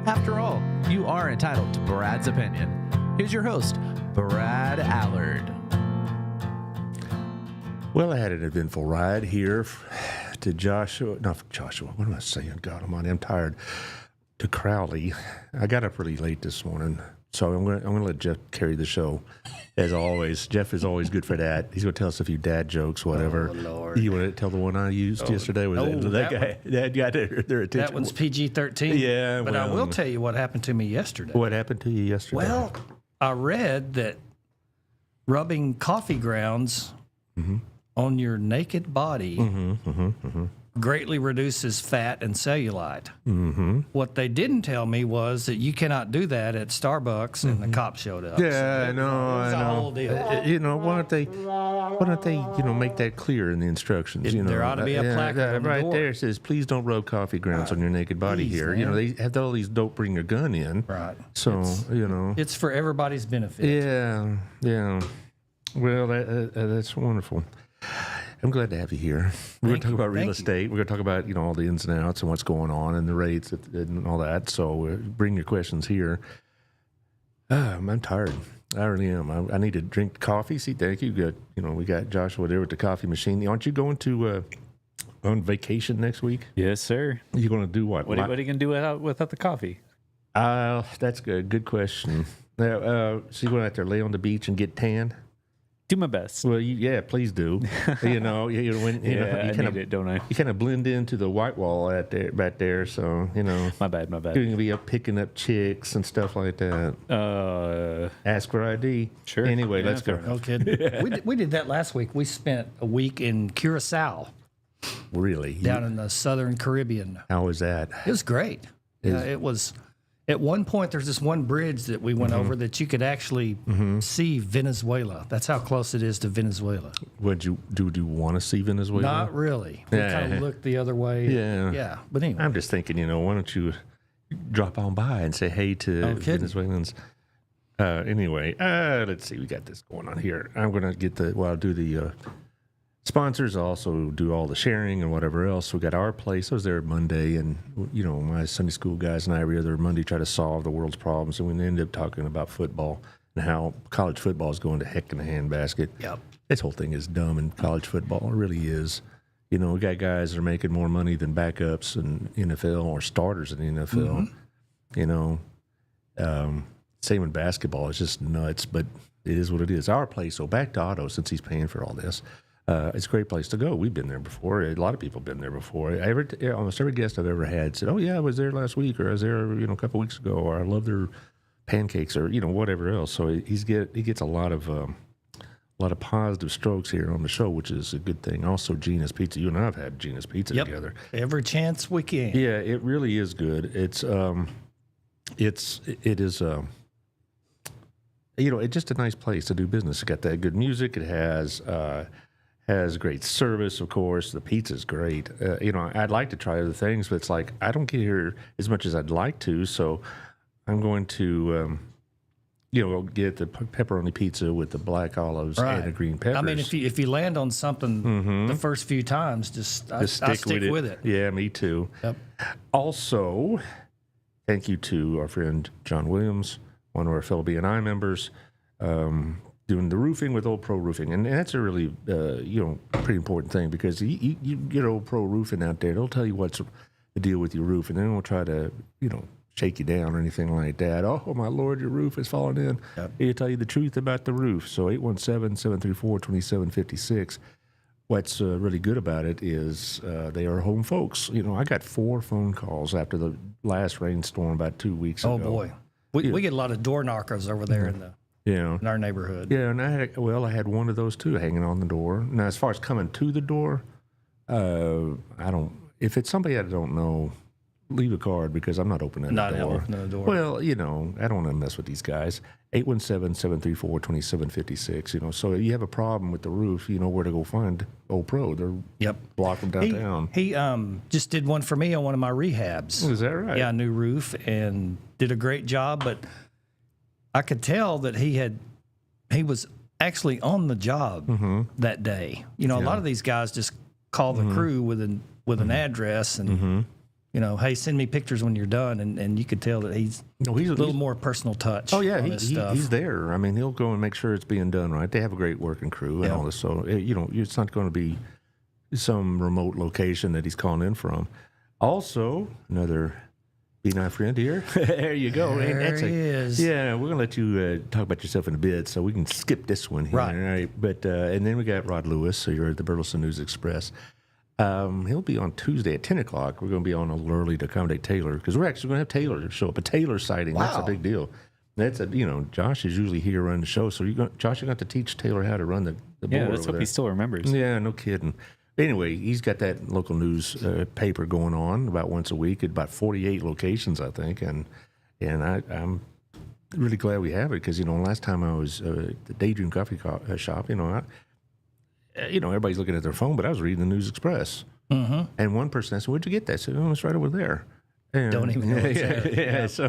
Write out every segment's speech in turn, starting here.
After all, you are entitled to Brad's opinion. Here's your host, Brad Allard. Well, I had an eventful ride here to Joshua. What am I saying? God almighty, I'm tired. To Crowley. I got up really late this morning, so I'm gonna let Jeff carry the show, as always. Jeff is always good for that. He's gonna tell us a few dad jokes, whatever. Oh, Lord. You want to tell the one I used yesterday? That got their attention. That one's PG-13. Yeah, but I will tell you what happened to me yesterday. What happened to you yesterday? Well, I read that rubbing coffee grounds on your naked body greatly reduces fat and cellulite. What they didn't tell me was that you cannot do that at Starbucks, and the cops showed up. Yeah, So I know. It was a whole deal. Why don't they, make that clear in the instructions? There ought to be a placard on the right door. there. It says, "Please don't rub coffee grounds on your naked body Please, here." man. They have all these "don't bring your gun in." Right. So It's for everybody's benefit. Yeah. Well, that's wonderful. I'm glad to have you here. We're going to talk about real estate. We're going to talk about all the ins and outs and what's going on and the rates and all that. So bring your questions here. I'm tired. I really am. I need to drink coffee. See, thank you. Good. We got Joshua there with the coffee machine. Aren't you going to on vacation next week? Yes, sir. You going to do what? What are you going to do without the coffee? That's good. Good question. So you going out there, lay on the beach and get tan? Do my best. Well, please do. You need it, don't I? You kind of blend into the white wall back there. So My bad. you're gonna be up picking up chicks and stuff like that. Ask for ID. Sure. Anyway, Yeah, let's go. No kidding. We did that last week. We spent a week in Curacao, Really? down in the Southern Caribbean. How was that? It was great. It was. At one point, there's this one bridge that we went over that you could actually see Venezuela. That's how close it is to Venezuela. Would you want to see Venezuela? Not really. We kind of looked the other way. Yeah. But anyway. I'm just thinking, why don't you drop on by and say hey to Venezuelans? Anyway, let's see. We got this going on here. I'm going to I'll do the sponsors, also do all the sharing and whatever else. We got Our Place. I was there Monday, and my Sunday school guys and I every other Monday try to solve the world's problems, and we end up talking about football and how college football is going to heck in a handbasket. Yep. This whole thing is dumb in college football. It really is. We got guys that are making more money than backups in NFL or starters in the NFL. Same in basketball. It's just nuts, but it is what it is. Our Place. So back to Otto, since he's paying for all this. It's a great place to go. We've been there before. A lot of people have been there before. Almost every guest I've ever had said, "Oh yeah, I was there last week," or "I was there, a couple weeks ago," or "I love their pancakes," or whatever else. So he gets a lot of positive strokes here on the show, which is a good thing. Also, Gina's Pizza. You and I have had Gina's Pizza together Every chance we can. Yeah, it really is good. It's just a nice place to do business. It's got that good music. It has great service, of course. The pizza's great. I'd like to try other things, but it's like I don't get here as much as I'd like to. So I'm going to, get the pepperoni pizza with the black olives and the green peppers. I mean, if you land on something the first few times, I stick with it. Yeah, me too. Yep. Also, thank you to our friend John Williams, one of our fellow B&I members. Doing the roofing with Old Pro Roofing. And that's a really, pretty important thing because you get Old Pro Roofing out there, they'll tell you what's the deal with your roof, and they won't try to, shake you down or anything like that. Oh, my Lord, your roof has fallen in. Yep. He'll tell you the truth about the roof. So 817-734-2756. What's really good about it is they are home folks. I got 4 phone calls after the last rainstorm about 2 weeks ago. Oh, boy. We get a lot of door knockers over there in our neighborhood. Yeah, and I had one of those too hanging on the door. Now, as far as coming to the door, if it's somebody I don't know, leave a card because I'm not opening the door. Opening the door. Well, I don't want to mess with these guys. 817-734-2756. So if you have a problem with the roof, you know where to go find Old Pro. They're blocked from downtown. He just did one for me on one of my rehabs. Is that right? Yeah, new roof, and did a great job. But I could tell that he was actually on the job that day. A lot of these guys just call the crew with an address and hey, send me pictures when you're done, and you could tell that he's a little more personal touch. Oh yeah, stuff. He's there. I mean, he'll go and make sure it's being done right. They have a great working crew and all this. So it's not going to be some remote location that he's calling in from. Also, another Be-Nice friend here. There you go. There he is. Yeah, we're going to let you talk about yourself in a bit, so we can skip this one here. Right. All right. But, and then we got Rod Lewis, so you're at the Burleson News Express. He'll be on Tuesday at 10 o'clock. We're going to be on a little early to accommodate Taylor, because we're actually going to have Taylor show up. A Taylor sighting, That's a big deal. That's Josh is usually here running the show, so Josh, you're going to have to teach Taylor how to run the board. Yeah, let's hope he still remembers. Yeah, no kidding. Anyway, he's got that local news paper going on about once a week at about 48 locations, I think, and I'm really glad we have it, because last time I was at the Daydream Coffee Shop, everybody's looking at their phone, but I was reading the News Express, and one person asked, "Where'd you get that?" I said, "Oh, it's right over there." And, Don't even know. Yeah. So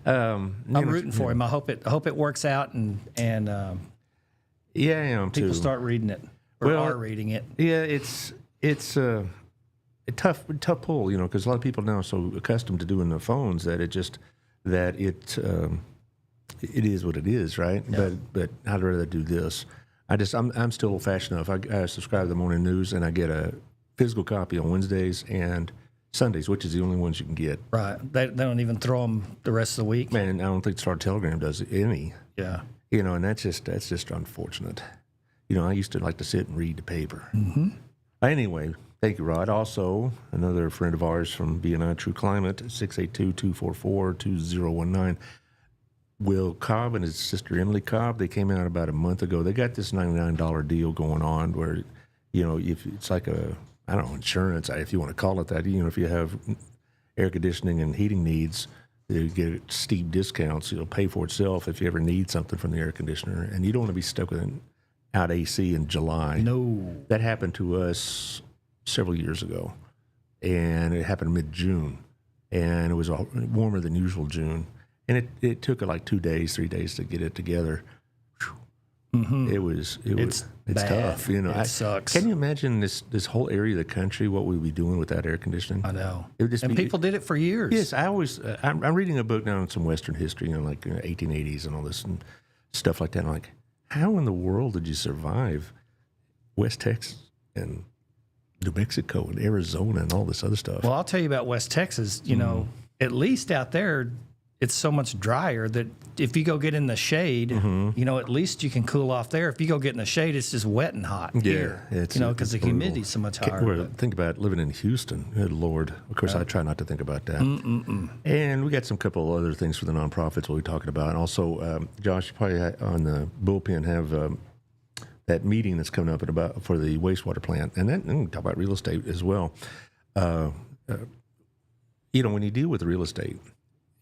I'm rooting for him. I hope it works out, and yeah, I am too. people start reading it. Or are reading it. Yeah, it's a tough pull, because a lot of people now are so accustomed to doing the phones that it is what it is, right? Yeah. But I'd rather do this. I'm still old fashioned enough. I subscribe to the morning news, and I get a physical copy on Wednesdays and Sundays, which is the only ones you can get. Right. They don't even throw them the rest of the week. Man, I don't think Star Telegram does any. Yeah. And that's just unfortunate. I used to like to sit and read the paper. Mm-hmm. Anyway, thank you, Rod. Also, another friend of ours from B&I True Climate, 682-244-2019. Will Cobb and his sister Emily Cobb, they came out about a month ago. They got this $99 deal going on where, if it's like insurance, if you want to call it that. If you have air conditioning and heating needs, you get steep discounts. It'll pay for itself if you ever need something from the air conditioner. And you don't want to be stuck with out AC in July. No. That happened to us several years ago, and it happened mid-June, and it was warmer than usual June, and it took like 3 days to get it together. It's tough. It sucks. Can you imagine this whole area of the country, what we'd be doing without air conditioning? I know. People did it for years. Yes, I'm reading a book now on some Western history, like 1880s and all this and stuff like that. I'm like, how in the world did you survive West Texas and New Mexico and Arizona and all this other stuff? Well, I'll tell you about West Texas. At least out there, it's so much drier that if you go get in the shade, at least you can cool off there. If you go get in the shade, it's just wet and hot here. Because the humidity's so much higher. Think about living in Houston. Good Lord. Of course, I try not to think about that. And we got some couple other things for the nonprofits we'll be talking about. And also, Josh, you probably on the bullpen have that meeting that's coming up for the wastewater plant. And then we talk about real estate as well. When you deal with real estate,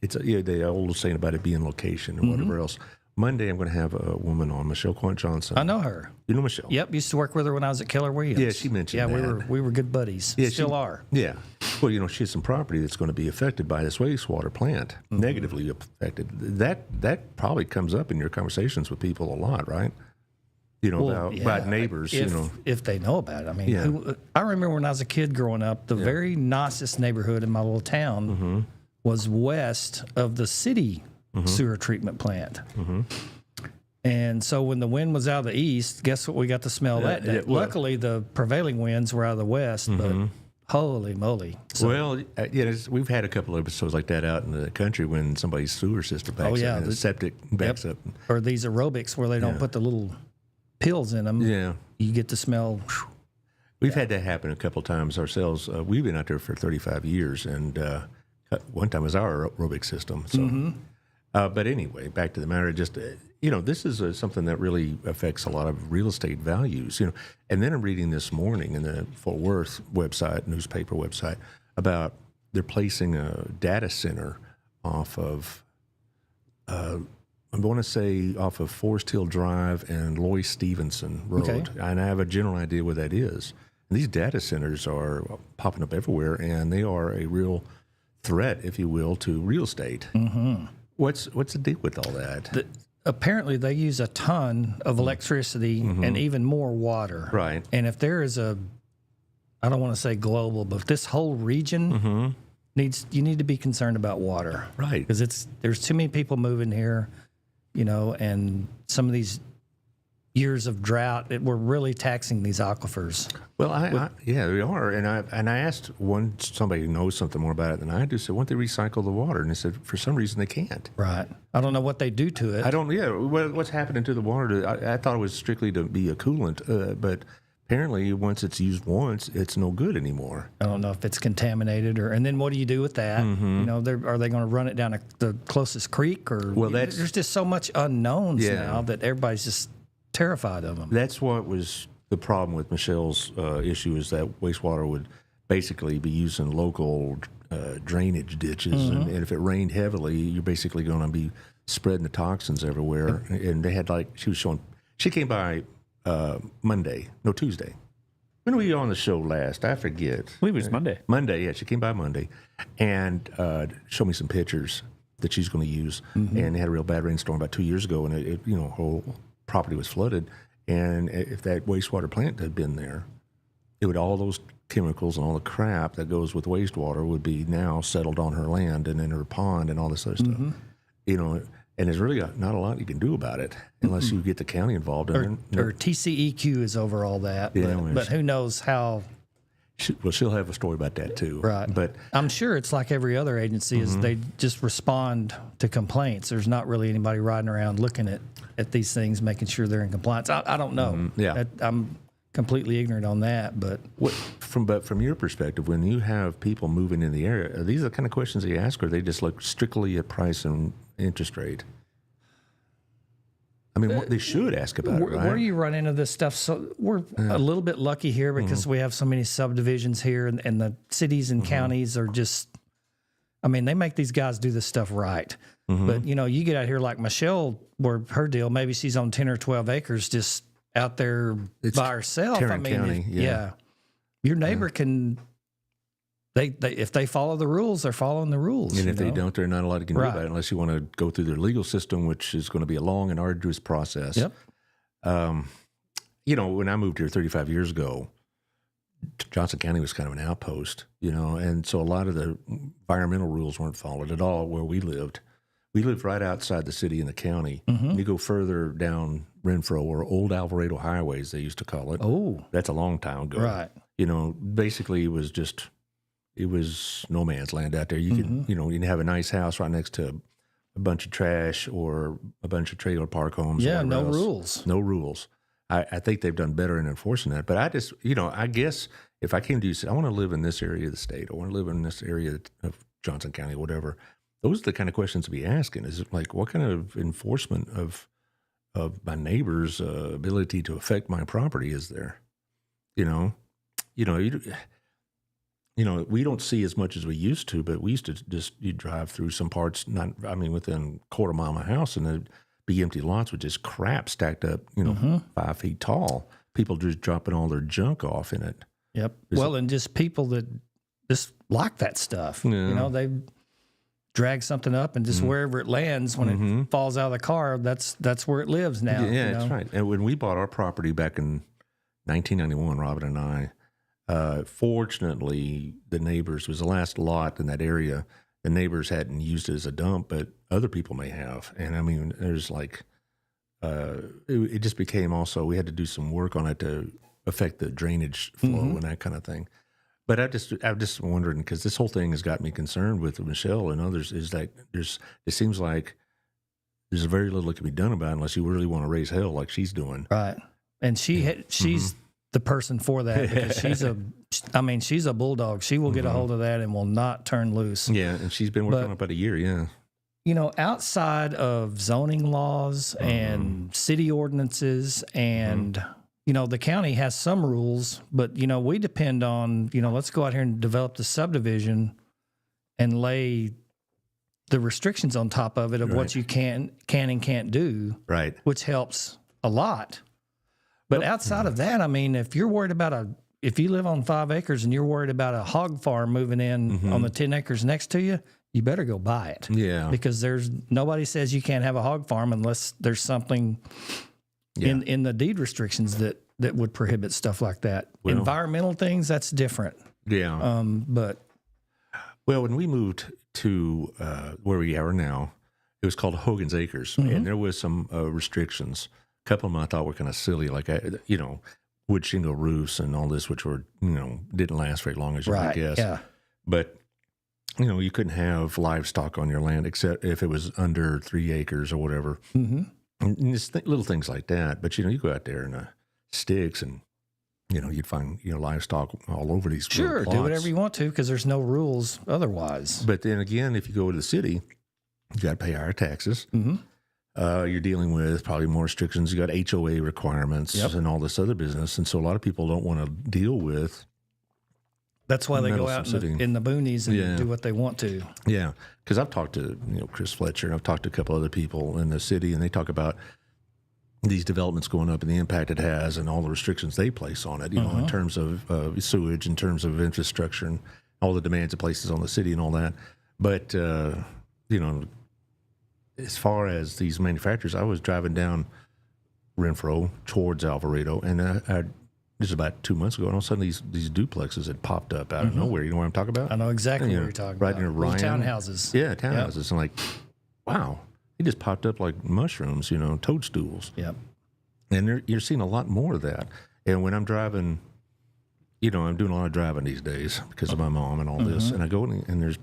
it's the old saying about it being location and whatever else. Monday, I'm going to have a woman on, Michelle Quant Johnson. I know her. You know Michelle? Yep, used to work with her when I was at Keller Williams. Yeah, she mentioned that. Yeah, we were good buddies. Yeah, still are. Yeah. Well, she has some property that's going to be affected by this wastewater plant, negatively affected. That probably comes up in your conversations with people a lot, right? About neighbors. If they know about it. I mean, I remember when I was a kid growing up, the very nicest neighborhood in my little town was west of the city sewer treatment plant. And so when the wind was out of the east, guess what we got to smell that day? Luckily, the prevailing winds were out of the west, but holy moly. So, we've had a couple of episodes like that out in the country when somebody's sewer system backs up and the septic backs up. Or these aerobics where they don't put the little pills in them. Yeah. You get to smell. We've had that happen a couple times ourselves. We've been out there for 35 years, and one time was our aerobic system. So, but anyway, back to the matter. Just this is something that really affects a lot of real estate values. And then I'm reading this morning in the Fort Worth newspaper website, about they're placing a data center off of. I'm going to say off of Forest Hill Drive and Loy Stevenson Road, and I have a general idea what that is. And these data centers are popping up everywhere, and they are a real threat, if you will, to real estate. What's the deal with all that? Apparently, they use a ton of electricity and even more water. Right. And if there is a I don't want to say global, but this whole region you need to be concerned about water. Right. Because there's too many people moving here, and some of these years of drought, we're really taxing these aquifers. Well, yeah, we are. And I asked somebody who knows something more about it than I do, said, why don't they recycle the water? And they said, for some reason, they can't. Right. I don't know what they do to it. I don't, yeah. What's happening to the water? I thought it was strictly to be a coolant, but apparently once it's used once, it's no good anymore. I don't know if it's contaminated and then what do you do with that? Are they going to run it down the closest creek there's just so much unknowns now that everybody's just terrified of them. That's what was the problem with Michelle's issue, is that wastewater would basically be used in local drainage ditches, and if it rained heavily, you're basically going to be spreading the toxins everywhere. And they had she came by Tuesday. When were you on the show last? I forget. I believe it was Monday. Monday, yeah. She came by Monday and showed me some pictures that she's going to use. And they had a real bad rainstorm about 2 years ago, and it whole property was flooded. And if that wastewater plant had been there, all those chemicals and all the crap that goes with wastewater would be now settled on her land and in her pond and all this other stuff. And there's really not a lot you can do about it unless you get the county involved. Or TCEQ is over all that. Yeah, but who knows how... She'll have a story about that too. Right. But I'm sure it's like every other agency is they just respond to complaints. There's not really anybody riding around looking at these things, making sure they're in compliance. I don't know. Yeah. I'm completely ignorant on that. But from your perspective, when you have people moving in the area, are these the kind of questions that you ask, or they just look strictly at price and interest rate? I mean, they should ask about it, right? Where you run into this stuff, so we're a little bit lucky here because we have so many subdivisions here, and the cities and counties are just, they make these guys do this stuff right. But, you get out here like Michelle, where her deal, maybe she's on 10 or 12 acres just out there by herself. Tarrant County, your neighbor can... if they follow the rules, they're following the rules. And if they don't, they're not allowed to do about it unless you want to go through their legal system, which is going to be a long and arduous process. Yep. When I moved here 35 years ago, Johnson County was kind of an outpost, and so a lot of the environmental rules weren't followed at all where we lived. We lived right outside the city and the county. You go further down Renfro, or Old Alvarado Highways, they used to call it. Oh. That's a long time ago. Right. Basically it was no man's land out there. You could, you can have a nice house right next to a bunch of trash or a bunch of trailer park homes. Yeah, no rules. No rules. I think they've done better in enforcing that. But I just, I guess if I came to you and said, I want to live in this area of the state, I want to live in this area of Johnson County, whatever, those are the kind of questions to be asking. Is it like, what kind of enforcement of my neighbor's ability to affect my property is there? We don't see as much as we used to, but we used to you drive through some parts, within a quarter mile of my house, and there'd be empty lots with just crap stacked up, 5 feet tall. People just dropping all their junk off in it. Yep. And just people that just like that stuff. Yeah. They drag something up and just wherever it lands, when it falls out of the car, that's where it lives now. Yeah, that's right. And when we bought our property back in 1991, Robin and I, fortunately, the neighbors, was the last lot in that area. The neighbors hadn't used it as a dump, but other people may have. And there's it just became also, we had to do some work on it to affect the drainage flow and that kind of thing. But I'm just wondering, because this whole thing has got me concerned with Michelle and others, is that it seems like there's very little that can be done about it unless you really want to raise hell like she's doing. Right. And she's the person for that, because she's a bulldog. She will get a hold of that and will not turn loose. Yeah, and she's been working on it about a year, yeah. Outside of zoning laws and city ordinances and, the county has some rules, but, we depend on, let's go out here and develop the subdivision and lay the restrictions on top of it of what you can and can't do. Right. Which helps a lot. But outside of that, if you're worried about if you live on 5 acres and you're worried about a hog farm moving in on the 10 acres next to you, you better go buy it. Yeah. Because nobody says you can't have a hog farm unless there's something, in the deed restrictions that would prohibit stuff like that. Well, environmental things, that's different. Yeah. But Well, when we moved to where we are now, it was called Hogan's Acres, and there was some restrictions. A couple of them I thought were kind of silly, like wood shingle roofs and all this, which were didn't last very long, as you might guess. Yeah. But you couldn't have livestock on your land except if it was under 3 acres or whatever. Mm-hmm. And just little things like that. But you go out there in sticks and you'd find livestock all over these Sure, plots. do whatever you want to because there's no rules otherwise. But then again, if you go to the city, you got to pay higher taxes. Mm-hmm. You're dealing with probably more restrictions. You got HOA requirements and all this other business, and so a lot of people don't want to deal with. That's why they go out in the boonies and do what they want to. Yeah, because I've talked to Chris Fletcher, and I've talked to a couple other people in the city, and they talk about these developments going up and the impact it has, and all the restrictions they place on it. In terms of sewage, in terms of infrastructure, and all the demands it places on the city and all that. But as far as these manufacturers, I was driving down Renfro towards Alvarado, and this is about 2 months ago, and all of a sudden these duplexes had popped up out of nowhere. You know what I'm talking about? I know exactly what you're talking right about. Near Ryan. Townhouses. Yeah, townhouses. And wow, it just popped up like mushrooms, toadstools. Yep. And you're seeing a lot more of that. And when I'm driving, I'm doing a lot of driving these days because of my mom and all this, and I go and there's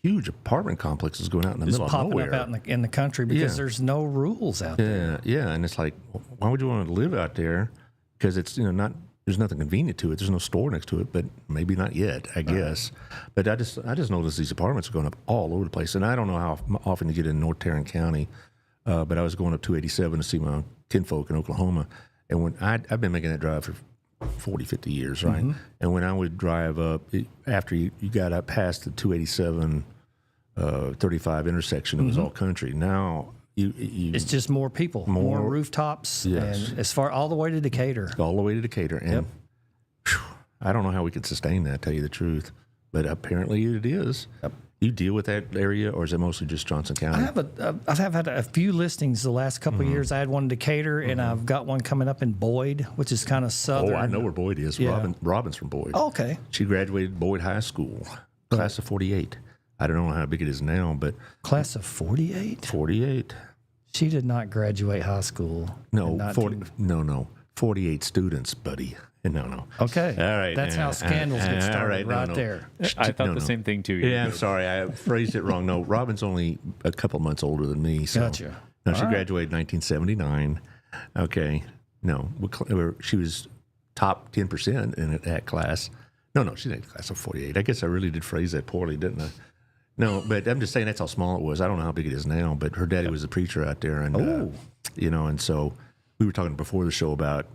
huge apartment complexes going out in the middle of nowhere. Popping up out in the country because there's no rules out there. Yeah, and it's like, why would you want to live out there? Because it's there's nothing convenient to it. There's no store next to it, but maybe not yet, I guess. But I just noticed these apartments are going up all over the place, and I don't know how often you get in North Tarrant County, but I was going up 287 to see my kinfolk in Oklahoma, and when I've been making that drive for 40, 50 years, right? And when I would drive up, after you got up past the 287 35 intersection, it was all country. Now it's just more people, more rooftops, and as far all the way to Decatur. All the way to Decatur, and I don't know how we could sustain that. Tell you the truth, but apparently it is. Yep. You deal with that area, or is it mostly just Johnson County? I have had a few listings the last couple of years. I had one in Decatur, and I've got one coming up in Boyd, which is kind of southern. Oh, I know where Boyd is. Yeah. Robin's from Boyd. Oh, okay. She graduated Boyd High School, class of 48. I don't know how big it is now, but class of 48. 48. She did not graduate high school. No, 48 students, buddy. No. Okay. All right. That's how scandals get started there. I thought the same thing too. Yeah, I'm sorry. I phrased it wrong. No, Robin's only a couple months older than me. So. Gotcha. No, she graduated in 1979. Okay. No, she was top 10% in that class. No, she's in the class of 48. I guess I really did phrase that poorly, didn't I? No, but I'm just saying that's how small it was. I don't know how big it is now, but her daddy was a preacher out there, and and so we were talking before the show about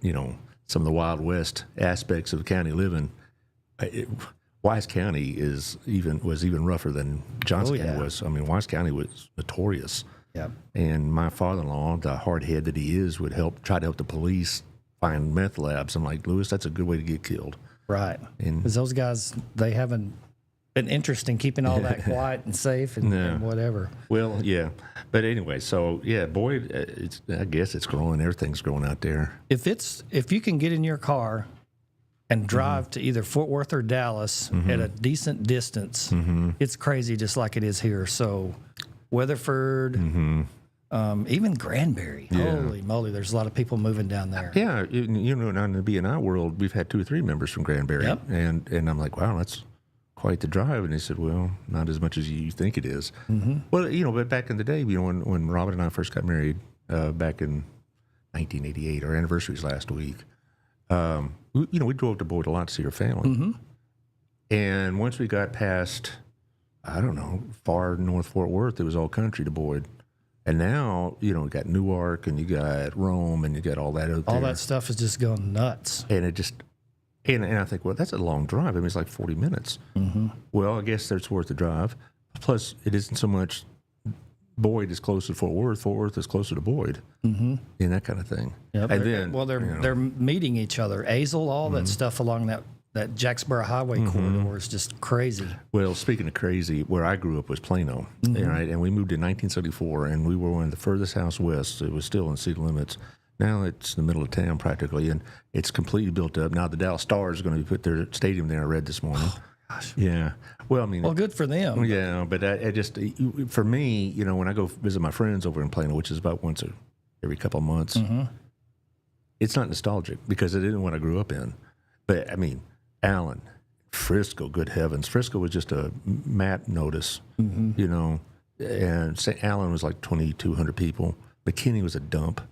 some of the Wild West aspects of county living. Wise County was even rougher than Johnson County was. I mean, Wise County was notorious. Yeah. And my father-in-law, the hard head that he is, would try to help the police find meth labs. I'm like, Lewis, that's a good way to get killed. Right. Because those guys, they haven't been interested in keeping all that quiet and safe and whatever. Well, yeah. But anyway, so, yeah, Boyd, I guess it's growing. Everything's growing out there. If you can get in your car and drive to either Fort Worth or Dallas at a decent distance, it's crazy just like it is here. So Weatherford, even Granbury. Yeah. Holy moly, there's a lot of people moving down there. Yeah, in the B&I world, we've had 2 or 3 members from Granbury. Yep. And I'm like, wow, that's quite the drive. And they said, well, not as much as you think it is. Well, but back in the day, when Robin and I first got married back in 1988, our anniversary was last week, we drove to Boyd a lot to see her family. And once we got past, I don't know, far north Fort Worth, it was all country to Boyd. And now, you got Newark and you got Rome and you got all that out there. All that stuff is just going nuts. And it just, and I think, well, that's a long drive. I mean, it's like 40 minutes. Well, I guess that's worth the drive. Plus, it isn't so much Boyd is closer to Fort Worth is closer to Boyd, and that kind of thing. Yep. And then, they're meeting each other. Azel, all that stuff along that Jacksboro Highway corridor is just crazy. Well, speaking of crazy, where I grew up was Plano, right? And we moved in 1974, and we were one of the furthest house west. It was still in city limits. Now it's in the middle of town practically, and it's completely built up. Now the Dallas Stars are going to put their stadium there, I read this morning. Oh, gosh. Yeah. Well, I mean. Well, good for them. Yeah, but I just, for me, you know, when I go visit my friends over in Plano, which is about once every couple of months, it's not nostalgic because it isn't what I grew up in. But, I mean, Allen, Frisco, good heavens. Frisco was just a map notice, you know, and St. Allen was like 2,200 people. McKinney was a dump.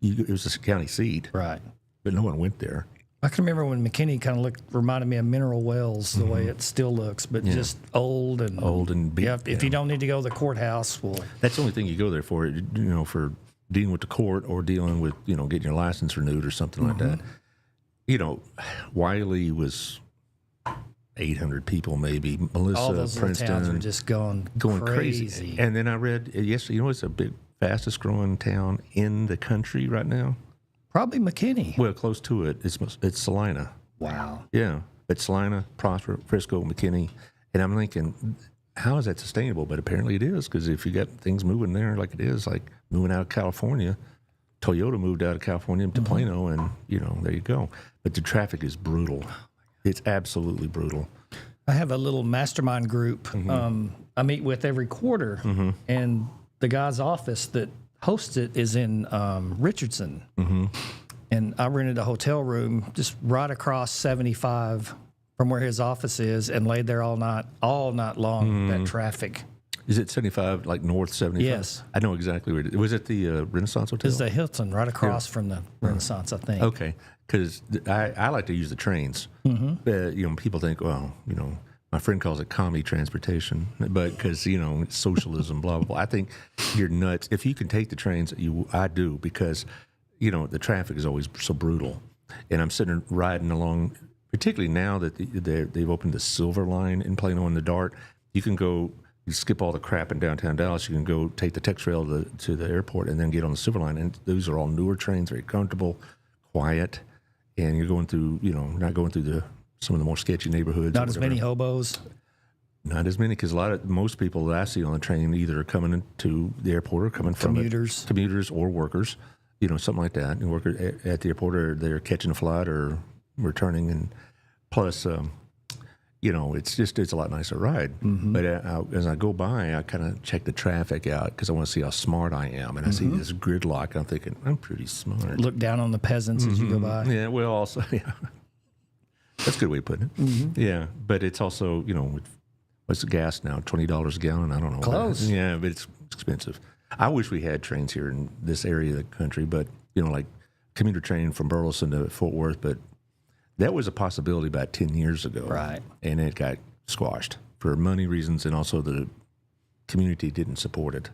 It was a county seat. Right. But no one went there. I can remember when McKinney kind of reminded me of Mineral Wells, the way it still looks, but just old and beat. Yeah, if you don't need to go to the courthouse, well, that's the only thing you go there for, you know, for dealing with the court or dealing with, you know, getting your license renewed or something like that. You know, Wiley was 800 people maybe. Melissa, all those Princeton, towns were just going crazy. And then I read yesterday, you know, it's a big, fastest growing town in the country right now. Probably McKinney. Well, close to it. It's Salina. Wow. Yeah, it's Salina, Prosper, Frisco, McKinney, and I'm thinking, how is that sustainable? But apparently it is, because if you got things moving there like it is, like moving out of California, Toyota moved out of California to Plano, and you know, there you go. But the traffic is brutal. It's absolutely brutal. I have a little mastermind group I meet with every quarter, and the guy's office that hosts it is in Richardson. And I rented a hotel room just right across 75 from where his office is, and laid there all night long. That traffic. Is it 75, like North 75? Yes. I know exactly where it is. Was it the Renaissance Hotel? It's the Hilton right across from the Renaissance, I think. Okay, because I like to use the trains. You know, people think, well, you know, my friend calls it commie transportation, but because, you know, it's socialism, blah, blah, blah. I think you're nuts. If you can take the trains, I do, because, you know, the traffic is always so brutal. And I'm sitting riding along, particularly now that they've opened the Silver Line in Plano and the Dart. You can go, you skip all the crap in downtown Dallas. You can go take the Texrail to the airport and then get on the Silver Line. And those are all newer trains, very comfortable, quiet. And you're going through, you know, not going through some of the more sketchy neighborhoods. Not as many hobos. Not as many, because most people that I see on the train either are coming into the airport or coming from commuters or workers, you know, something like that. And work at the airport, or they're catching a flight or returning. And plus, you know, it's a lot nicer ride. But as I go by, I kind of check the traffic out because I want to see how smart I am. And I see this gridlock, and I'm thinking, I'm pretty smart. Look down on the peasants as you go by. Yeah, well, also, yeah. That's a good way of putting it. Yeah, but it's also, you know, what's the gas now? $20 a gallon? I don't know. Close. Yeah, but it's expensive. I wish we had trains here in this area of the country, but, you know, like commuter train from Burleson to Fort Worth, but that was a possibility about 10 years ago. Right. And it got squashed for money reasons, and also the community didn't support it.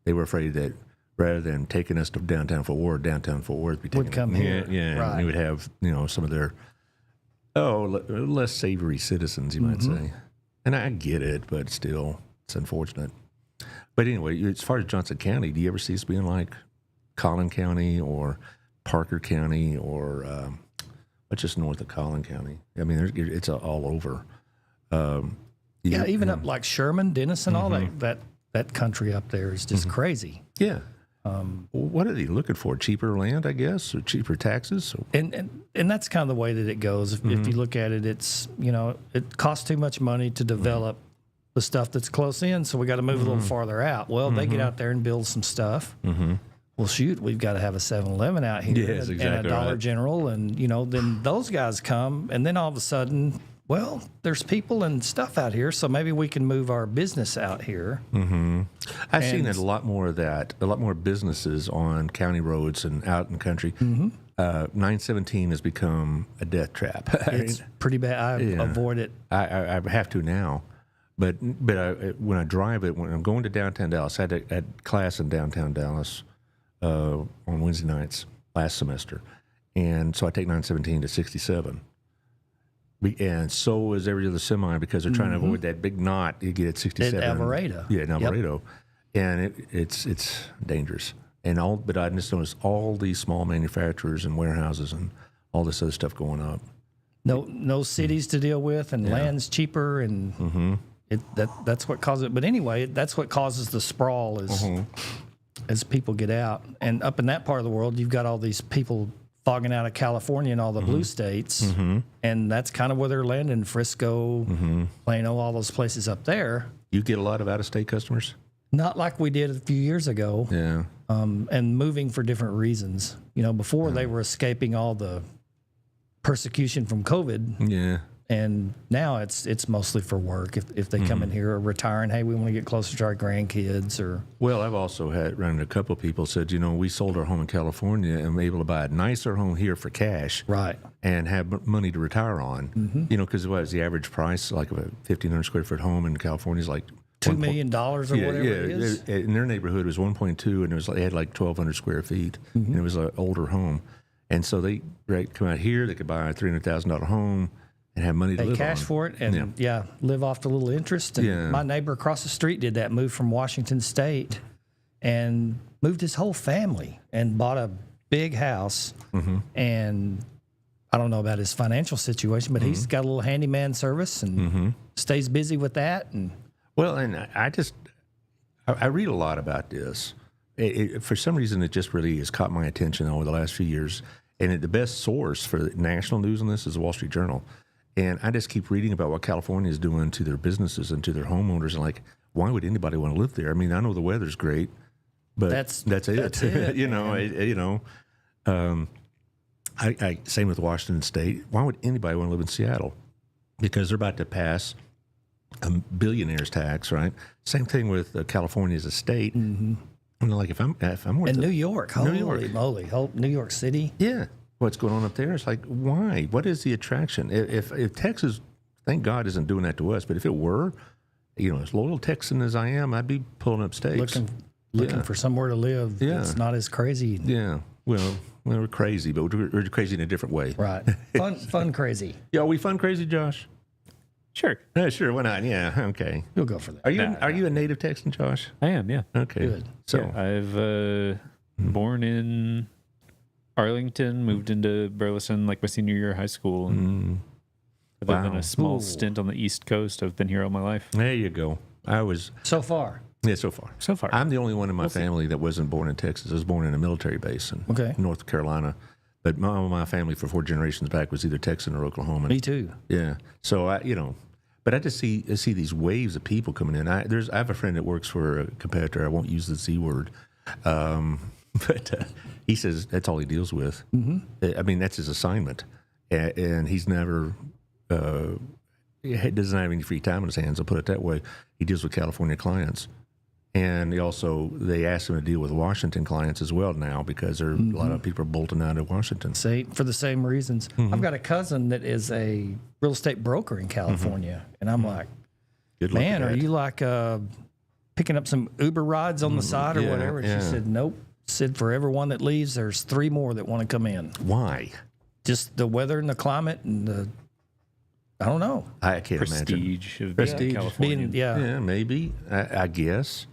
They were afraid that rather than taking us to downtown Fort Worth Would come here. Yeah, right. And we would have, you know, some of their less savory citizens, you might say. And I get it, but still, it's unfortunate. But anyway, as far as Johnson County, do you ever see us being like Collin County or Parker County or what's just north of Collin County? I mean, it's all over. Even up like Sherman, Denison, all that country up there is just crazy. Yeah. What are they looking for? Cheaper land, I guess, or cheaper taxes? And that's kind of the way that it goes. If you look at it, it's, you know, it costs too much money to develop the stuff that's close in, so we got to move a little farther out. Well, they get out there and build some stuff. Well, shoot, we've got to have a 7-Eleven out here and a Dollar General, and, you know, then those guys come, and then all of a sudden, well, there's people and stuff out here, so maybe we can move our business out here. I've seen a lot more of that, a lot more businesses on county roads and out in the country. 917 has become a death trap. It's pretty bad. I avoid it. I have to now. But when I drive it, when I'm going to downtown Dallas, I had class in downtown Dallas on Wednesday nights last semester. And so I take 917 to 67. And so is every other semi, because they're trying to avoid that big knot you get at 67. At Alvarado. Yeah, in Alvarado. Yep. And it's dangerous. But I just noticed all these small manufacturers and warehouses and all this other stuff going up. No cities to deal with, and land's cheaper, and that's what causes it. But anyway, that's what causes the sprawl is as people get out. And up in that part of the world, you've got all these people fogging out of California and all the blue states. And that's kind of where they're landing, Frisco, Plano, all those places up there. You get a lot of out-of-state customers? Not like we did a few years ago. Yeah. And moving for different reasons. You know, before they were escaping all the persecution from COVID. Yeah. And now it's mostly for work. If they come in here or retiring, hey, we want to get closer to our grandkids or. Well, I've also had run into a couple of people said, you know, we sold our home in California and we're able to buy a nicer home here for cash. Right. And have money to retire on. You know, because what is the average price? Like a 1,500 square foot home in California is like $2 million or whatever it is. In their neighborhood, it was 1.2, and they had like 1,200 square feet, and it was an older home. And so they come out here, they could buy a $300,000 home and have money to live cash on. for it and live off the little interest. And my neighbor across the street did that, moved from Washington State and moved his whole family and bought a big house. And I don't know about his financial situation, but he's got a little handyman service and stays busy with that. And well, and I read a lot about this. For some reason, it just really has caught my attention over the last few years. And the best source for the national news on this is the Wall Street Journal. And I just keep reading about what California is doing to their businesses and to their homeowners. And like, why would anybody want to live there? I mean, I know the weather's great, but that's it. You know, same with Washington State. Why would anybody want to live in Seattle? Because they're about to pass a billionaire's tax, right? Same thing with California as a state. And like, if I'm in New York, holy moly, New York City. Yeah. What's going on up there? It's like, why? What is the attraction? If Texas, thank God, isn't doing that to us, but if it were, you know, as loyal Texan as I am, I'd be pulling up stakes. Looking for somewhere to live that's not as crazy. Yeah. Well, we're crazy, but we're crazy in a different way. Right. Fun crazy. Yeah, are we fun crazy, Josh? Sure. Sure, why not? Yeah, okay. You'll go for that. Are you a native Texan, Josh? I am, yeah. Okay. Good. So I've born in Arlington, moved into Burleson like my senior year of high school. And other than a small stint on the East Coast, I've been here all my life. There you go. So far. Yeah, so far. I'm the only one in my family that wasn't born in Texas. I was born in a military base in North Carolina. But my family for 4 generations back was either Texan or Oklahoman. Me too. Yeah. So but I just see these waves of people coming in. I have a friend that works for a competitor. I won't use the Z word, but he says that's all he deals with. I mean, that's his assignment, and he's never doesn't have any free time on his hands. I'll put it that way. He deals with California clients. And they asked him to deal with Washington clients as well now because a lot of people are bolting out of Washington. For the same reasons. I've got a cousin that is a real estate broker in California. And I'm like, man, are you like picking up some Uber rides on the side or whatever? And she said, nope. Said for everyone that leaves, there's 3 more that want to come in. Why? Just the weather and the climate and I don't know. I can't Prestige imagine. Of being Californian. Yeah, maybe. I guess.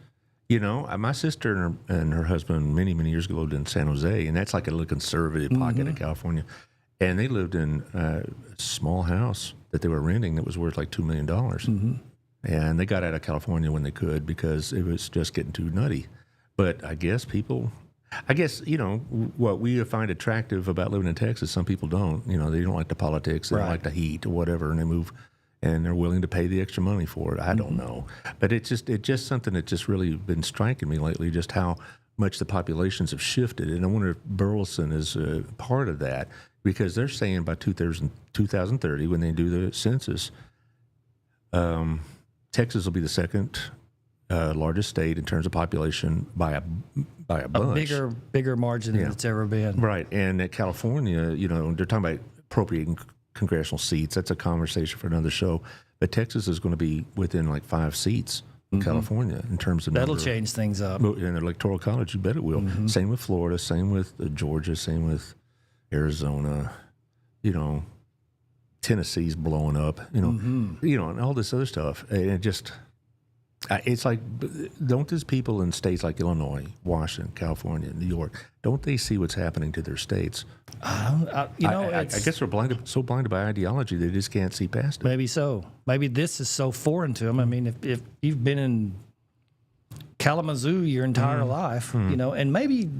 You know, my sister and her husband many, many years ago lived in San Jose, and that's like a little conservative pocket of California. And they lived in a small house that they were renting that was worth like $2 million. And they got out of California when they could because it was just getting too nutty. But I guess you know, what we find attractive about living in Texas, some people don't. You know, they don't like the politics, they don't like the heat or whatever, and they move. And they're willing to pay the extra money for it. I don't know, but it's just something that's just really been striking me lately. Just how much the populations have shifted, and I wonder if Burleson is part of that because they're saying by 2030 when they do the census, Texas will be the second largest state in terms of population by a bunch. A bigger margin than it's ever been. Right, and at California, you know, they're talking about appropriating congressional seats. That's a conversation for another show. But Texas is going to be within like 5 seats in California in terms of that'll change things up. In the electoral college, you bet it will. Same with Florida. Same with Georgia. Same with Arizona. You know, Tennessee's blowing up. You know, and all this other stuff. And it just, it's like, don't these people in states like Illinois, Washington, California, New York, don't they see what's happening to their states? I guess they're so blinded by ideology they just can't see past it. Maybe so. Maybe this is so foreign to them. I mean, if you've been in Kalamazoo your entire life, you know, and maybe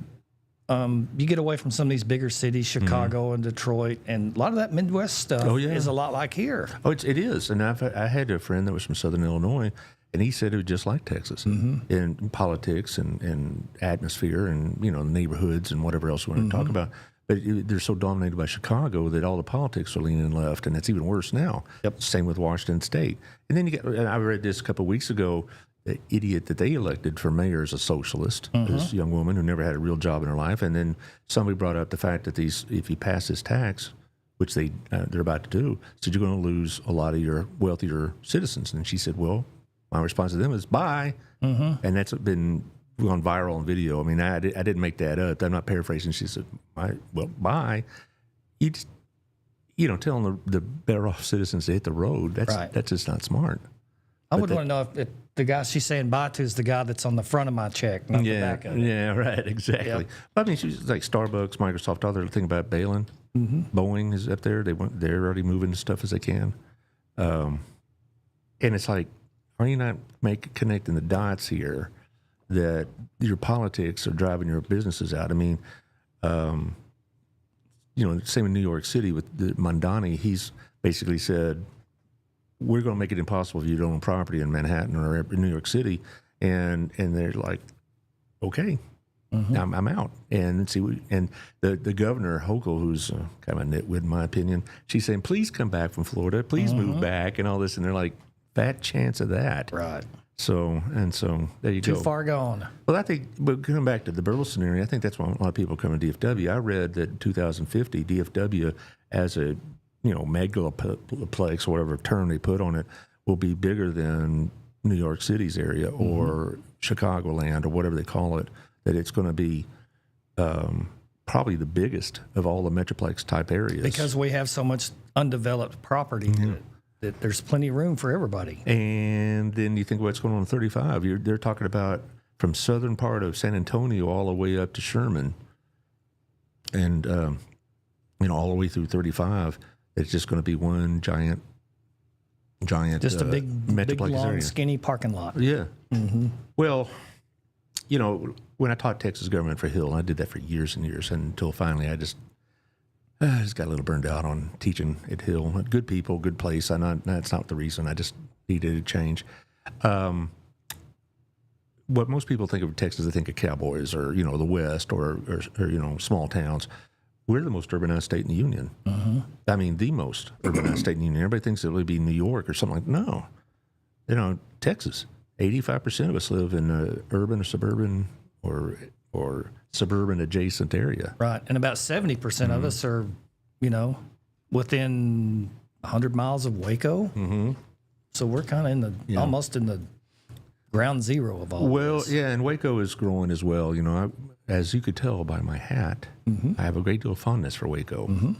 you get away from some of these bigger cities, Chicago and Detroit, and a lot of that Midwest stuff is a lot like here. Oh, it is. And I had a friend that was from Southern Illinois, and he said it was just like Texas in politics and atmosphere and, you know, neighborhoods and whatever else we want to talk about. But they're so dominated by Chicago that all the politics are leaning left, and it's even worse now. Yep. Same with Washington State. And then you get, I read this a couple of weeks ago, the idiot that they elected for mayor is a socialist, this young woman who never had a real job in her life. And then somebody brought up the fact that if you pass this tax, which they're about to do, said you're going to lose a lot of your wealthier citizens. And she said, well, my response to them is bye. And that's been gone viral on video. I mean, I didn't make that up. I'm not paraphrasing. She said, well, bye. You just, you know, telling the better off citizens to hit the road, that's just not smart. I would want to know if the guy she's saying bye to is the guy that's on the front of my check, not the back of it. Yeah, right, exactly. Yep. I mean, she's like Starbucks, Microsoft, all their thing about bailing. Boeing is up there. They're already moving as stuff as they can. And it's like, are you not connecting the dots here that your politics are driving your businesses out? I mean, you know, same in New York City with the Mondani. He's basically said, we're going to make it impossible for you to own property in Manhattan or New York City. And they're like, okay, I'm out. And the governor, Hochul, who's kind of a nitwit in my opinion, she's saying, please come back from Florida. Please move back and all this. And they're like, fat chance of that. Right. So there you go. Too far gone. Well, I think, but coming back to the Burleson area, I think that's why a lot of people come to DFW. I read that in 2050, DFW as a, you know, megaplex, or whatever term they put on it, will be bigger than New York City's area or Chicagoland or whatever they call it, that it's going to be probably the biggest of all the metroplex type areas. Because we have so much undeveloped property that there's plenty of room for everybody. And then you think what's going on 35. They're talking about from southern part of San Antonio all the way up to Sherman and, you know, all the way through 35. It's just going to be one giant, just a big, long, area. Skinny parking lot. Yeah. Well, you know, when I taught Texas government for Hill, I did that for years and years, until finally I just got a little burned out on teaching at Hill. Good people, good place. That's not the reason. I just needed a change. What most people think of Texas, they think of cowboys or, you know, the West or you know, small towns. We're the most urbanized state in the union. I mean, the most urbanized state in the union. Everybody thinks it would be New York or something like that. No. You know, Texas, 85% of us live in an urban or suburban or suburban adjacent area. Right. And about 70% of us are, you know, within 100 miles of Waco. So we're kind of in the almost in the ground zero of all this. Yeah, and Waco is growing as well. You know, as you could tell by my hat, I have a great deal of fondness for Waco.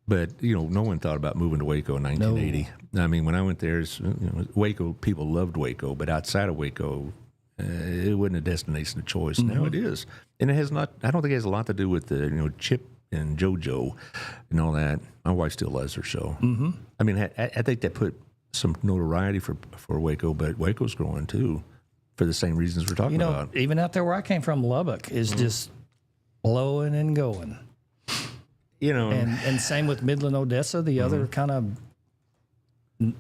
But, you know, no one thought about moving to Waco in 1980. No. I mean, when I went there, you know, Waco, people loved Waco, but outside of Waco, it wasn't a destination of choice. Now it is. And it has not, I don't think it has a lot to do with the, you know, Chip and JoJo and all that. My wife still loves her show. I mean, I think that put some notoriety for Waco, but Waco's growing too for the same reasons we're talking about. Even out there where I came from, Lubbock is just blowing and going. You know, and same with Midland, Odessa, the other kind of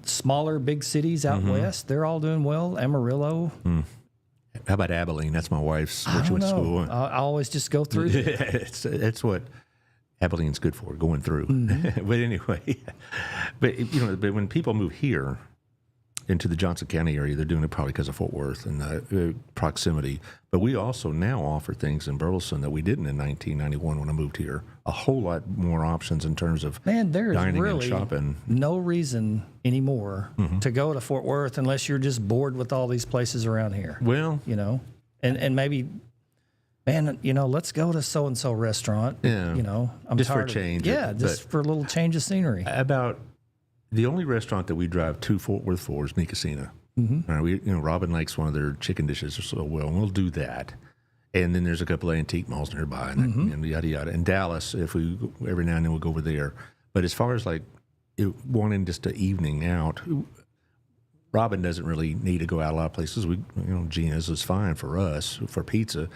smaller big cities out west. They're all doing well. Amarillo. How about Abilene? That's my wife's. Where she went to school. I always just go through. It's what Abilene's good for, going through. But anyway, but you know, but when people move here into the Johnson County area, they're doing it probably because of Fort Worth and the proximity. But we also now offer things in Burleson that we didn't in 1991 when I moved here. A whole lot more options in terms of there is dining really and shopping. No reason anymore to go to Fort Worth unless you're just bored with all these places around here. Well, you know, and maybe, man, you know, let's go to so and so restaurant. Yeah, you know, I'm just tired for a change. Yeah, just for a little change of scenery. About the only restaurant that we drive to Fort Worth for is Mi Casina. Robin likes one of their chicken dishes so well, and we'll do that. And then there's a couple of antique malls nearby, and yada yada. In Dallas, if we every now and then we'll go over there. But as far as like wanting just an evening out, Robin doesn't really need to go out a lot of places. Gina's is fine for us for pizza. And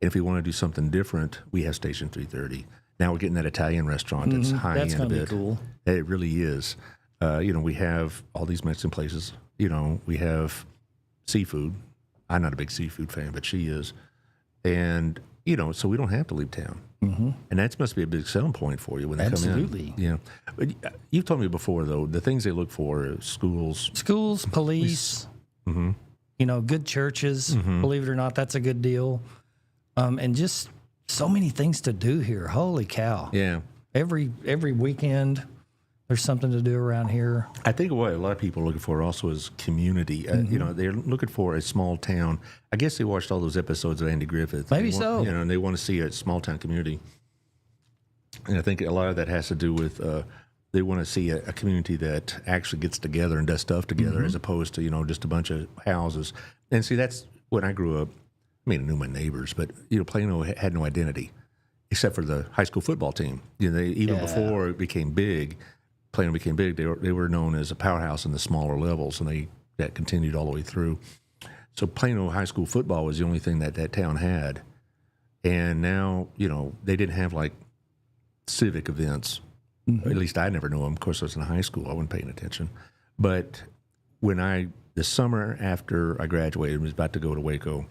if we want to do something different, we have Station 330. Now we're getting that Italian restaurant that's high That's end a going to be bit. cool. It really is. We have all these Mexican places. We have seafood. I'm not a big seafood fan, but she is. And, so we don't have to leave town. Mm-hmm. And that must be a big selling point for you when they come in. Absolutely. Yeah. But you've told me before, though, the things they look for are schools. Schools, police, good churches. Believe it or not, that's a good deal. And just so many things to do here. Holy cow. Yeah. Every weekend, there's something to do around here. I think what a lot of people are looking for also is community. They're looking for a small town. I guess they watched all those episodes of Andy Griffith. Maybe so. And they want to see a small town community. And I think a lot of that has to do with they want to see a community that actually gets together and does stuff together as opposed to, just a bunch of houses. And see, that's when I grew up. I mean, I knew my neighbors, but, Plano had no identity except for the high school football team. Before it became big, Plano became big, they were known as a powerhouse in the smaller levels, and that continued all the way through. So Plano high school football was the only thing that town had. And now, they didn't have, like, civic events. Mm-hmm. At least I never knew them. Of course, I was in high school. I wasn't paying attention. But the summer after I graduated, was about to go to Waco,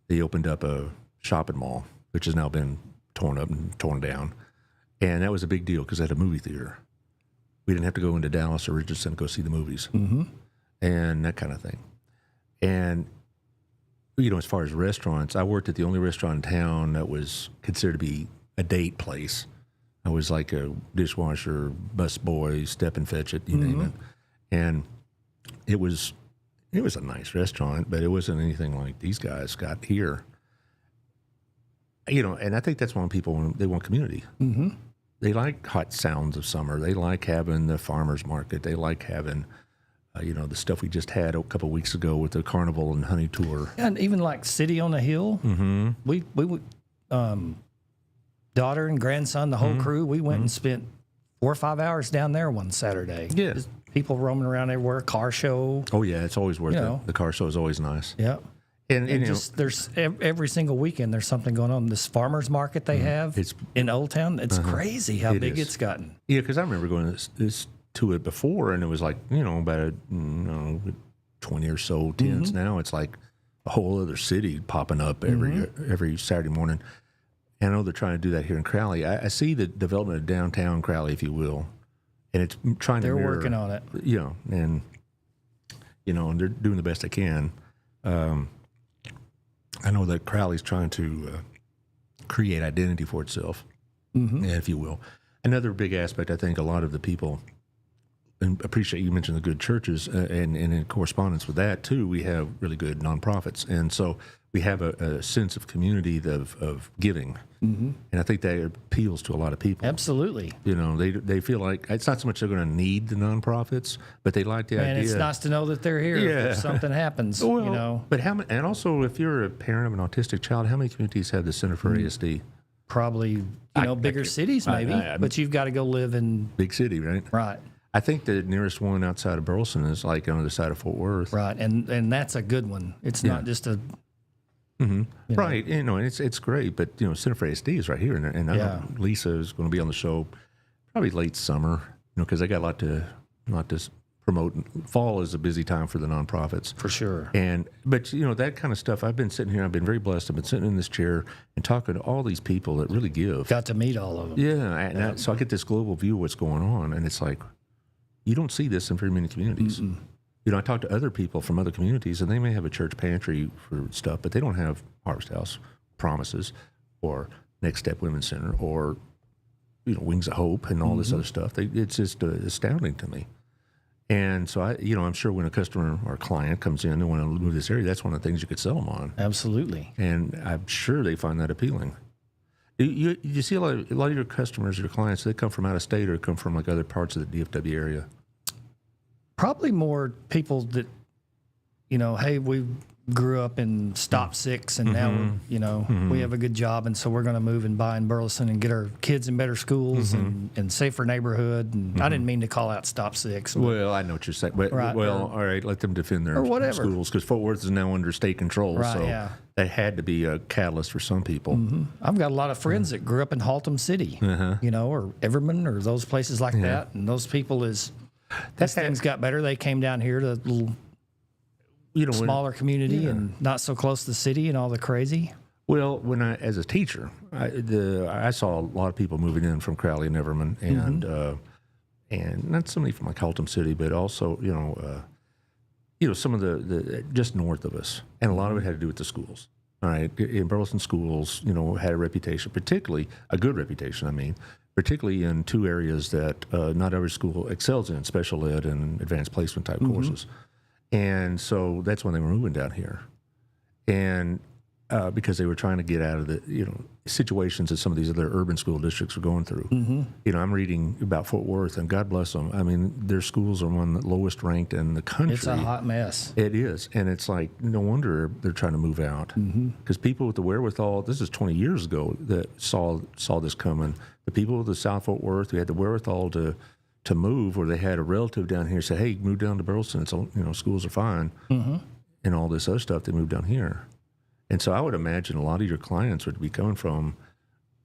they opened up a shopping mall, which has now been torn up and torn down. And that was a big deal because it had a movie theater. We didn't have to go into Dallas or Richardson to go see the movies and that kind of thing. And, as far as restaurants, I worked at the only restaurant in town that was considered to be a date place. I was like a dishwasher, bus boy, step and fetch it, you name it. And it was a nice restaurant, but it wasn't anything like these guys got here. And I think that's why they want community. Mm-hmm. They like hot sounds of summer. They like having the farmer's market. They like having, the stuff we just had a couple of weeks ago with the carnival and honey tour. And even like City on the Hill. Mm-hmm. We daughter and grandson, the whole crew, we went and spent 4 or 5 hours down there one Saturday. Yeah. Just people roaming around everywhere, car show. Oh, yeah, it's always worth it. The car show is always nice. Yeah. And there's every single weekend there's something going on. This farmer's market they have in Old Town, it's crazy how big it's gotten. Yeah, because I remember going to it before, and it was like, about 20 or so tents. Now it's like a whole other city popping up every Saturday morning. And I know they're trying to do that here in Crowley. I see the development of downtown Crowley, if you will, and it's trying to mirror. They're working on it. And they're doing the best they can. I know that Crowley's trying to create identity for itself, if you will. Another big aspect, I think, a lot of the people, and appreciate you mentioned the good churches, and in correspondence with that, too, we have really good nonprofits. And so we have a sense of community of giving. Mm-hmm. And I think that appeals to a lot of people. Absolutely. They feel like it's not so much they're going to need the nonprofits, but they like the idea. And it's nice to know that they're here if something happens. But and also, if you're a parent of an autistic child, how many communities have the Center for ASD? Probably, bigger cities maybe, but you've got to go live in big city, right? Right. I think the nearest one outside of Burleson is like on the other side of Fort Worth. Right, and that's a good one. It's not just a right. And it's great, but Center for ASD is right here, and I know Lisa is going to be on the show probably late summer, because they got a lot to promote. Fall is a busy time for the nonprofits for sure. But that kind of stuff. I've been sitting here. I've been very blessed. I've been sitting in this chair and talking to all these people that really give. Got to meet all of them. Yeah, so I get this global view of what's going on, and it's like you don't see this in very many communities. Mm-mm. I talk to other people from other communities, and they may have a church pantry for stuff, but they don't have Harvest House Promises or Next Step Women's Center or, Wings of Hope and all this other stuff. It's just astounding to me. And so I'm sure when a customer or a client comes in and want to move this area, that's one of the things you could sell them on. Absolutely. And I'm sure they find that appealing. You see a lot of your customers, your clients, they come from out of state or come from like other parts of the DFW area? Probably more people that, hey, we grew up in Stop 6, and now we have a good job, and so we're going to move and buy in Burleson and get our kids in better schools and safer neighborhood. And I didn't mean to call out Stop 6. Well, I know what you're saying, but all right, let them defend their schools, because Fort Worth is now under state control, so that had to be a catalyst for some people. I've got a lot of friends that grew up in Haltom City, or Everman, or those places like that, and those people as things got better, they came down here to little smaller community and not so close to the city and all the crazy. Well, when as a teacher, I saw a lot of people moving in from Crowley and Everman, and not so many from like Haltom City, but also some of the just north of us, and a lot of it had to do with the schools. All right, in Burleson schools, had a reputation, particularly a good reputation. I mean, particularly in two areas that not every school excels in: special ed and advanced placement type courses. And so that's when they were moving down here, and because they were trying to get out of the situations that some of these other urban school districts were going through. I'm reading about Fort Worth, and God bless them. I mean, their schools are one of the lowest ranked in the country. It's a hot mess. It is, and it's like no wonder they're trying to move out, because people with the wherewithal. This is 20 years ago that saw this coming. The people of the South Fort Worth who had the wherewithal to move, where they had a relative down here say, "Hey, move down to Burleson. It's schools are fine," and all this other stuff. They moved down here, and so I would imagine a lot of your clients would be coming from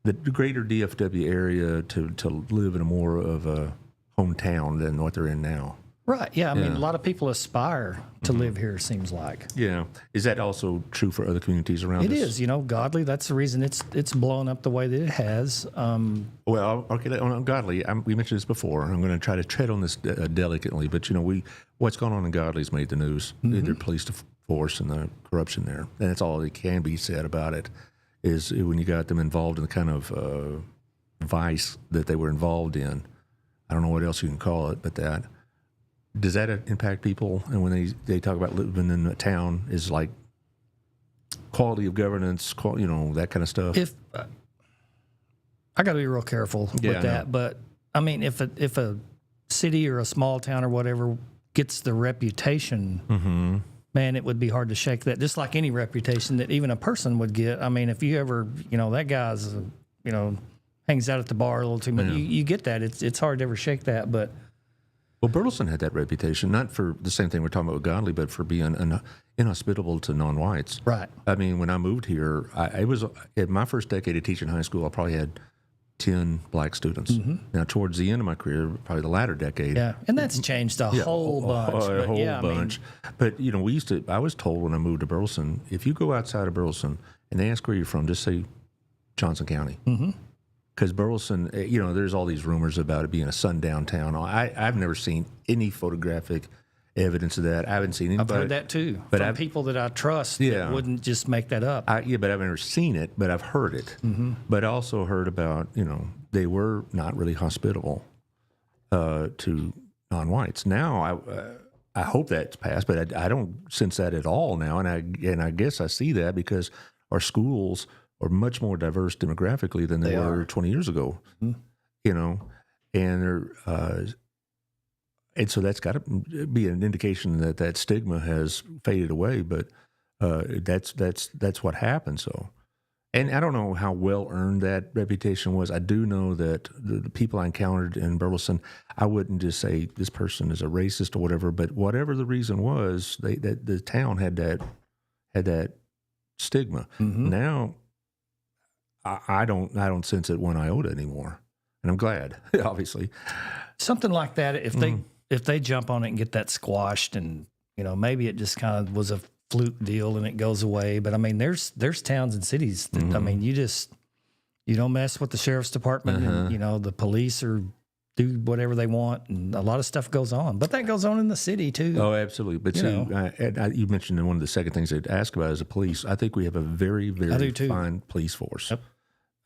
the greater DFW area to live in a more of a hometown than what they're in now. Right. Yeah. I mean, a lot of people aspire to live here, it seems like. Yeah. Is that also true for other communities around us? It is. Godly, that's the reason it's blown up the way that it has. Well, okay, on Godly, we mentioned this before. I'm going to try to tread on this delicately, but, what's going on in Godly has made the news. Their police force and the corruption there. And that's all that can be said about it, is when you got them involved in the kind of vice that they were involved in. I don't know what else you can call it, but that. Does that impact people? And when they talk about living in a town, is like quality of governance, that kind of stuff? If I got to be real careful with that, but I mean, if a city or a small town or whatever gets the reputation, man, it would be hard to shake that. Just like any reputation that even a person would get. I mean, if you ever, that guy's, hangs out at the bar a little too much, you get that. It's hard to ever shake that, but. Well, Burleson had that reputation, not for the same thing we're talking about with Godly, but for being inhospitable to non-whites. Right. I mean, when I moved here, I was in my first decade of teaching high school, I probably had 10 black students. Now, towards the end of my career, probably the latter decade. Yeah, and that's changed a whole bunch. A whole bunch. But, I was told when I moved to Burleson, if you go outside of Burleson and they ask where you're from, just say Johnson County. Because Burleson, there's all these rumors about it being a sundown town. I've never seen any photographic evidence of that. I haven't seen anybody. I've heard that too, from people that I trust that wouldn't just make that up. But I've never seen it, but I've heard it. But I also heard about, they were not really hospitable to non-whites. Now, I hope that's passed, but I don't sense that at all now. And I guess I see that because our schools are much more diverse demographically than they were 20 years ago, and they're, and so that's got to be an indication that stigma has faded away. But that's what happened. So, and I don't know how well earned that reputation was. I do know that the people I encountered in Burleson, I wouldn't just say this person is a racist or whatever, but whatever the reason was, that the town had that stigma. Now, I don't sense it one iota anymore, and I'm glad. Obviously, something like that. If they jump on it and get that squashed, and maybe it just kind of was a fluke deal and it goes away. But I mean, there's towns and cities that I mean, you don't mess with the sheriff's department, and the police or do whatever they want, and a lot of stuff goes on. But that goes on in the city too. Oh, absolutely. But you mentioned in one of the second things they'd ask about is the police. I think we have a very, very fine police force. Yep.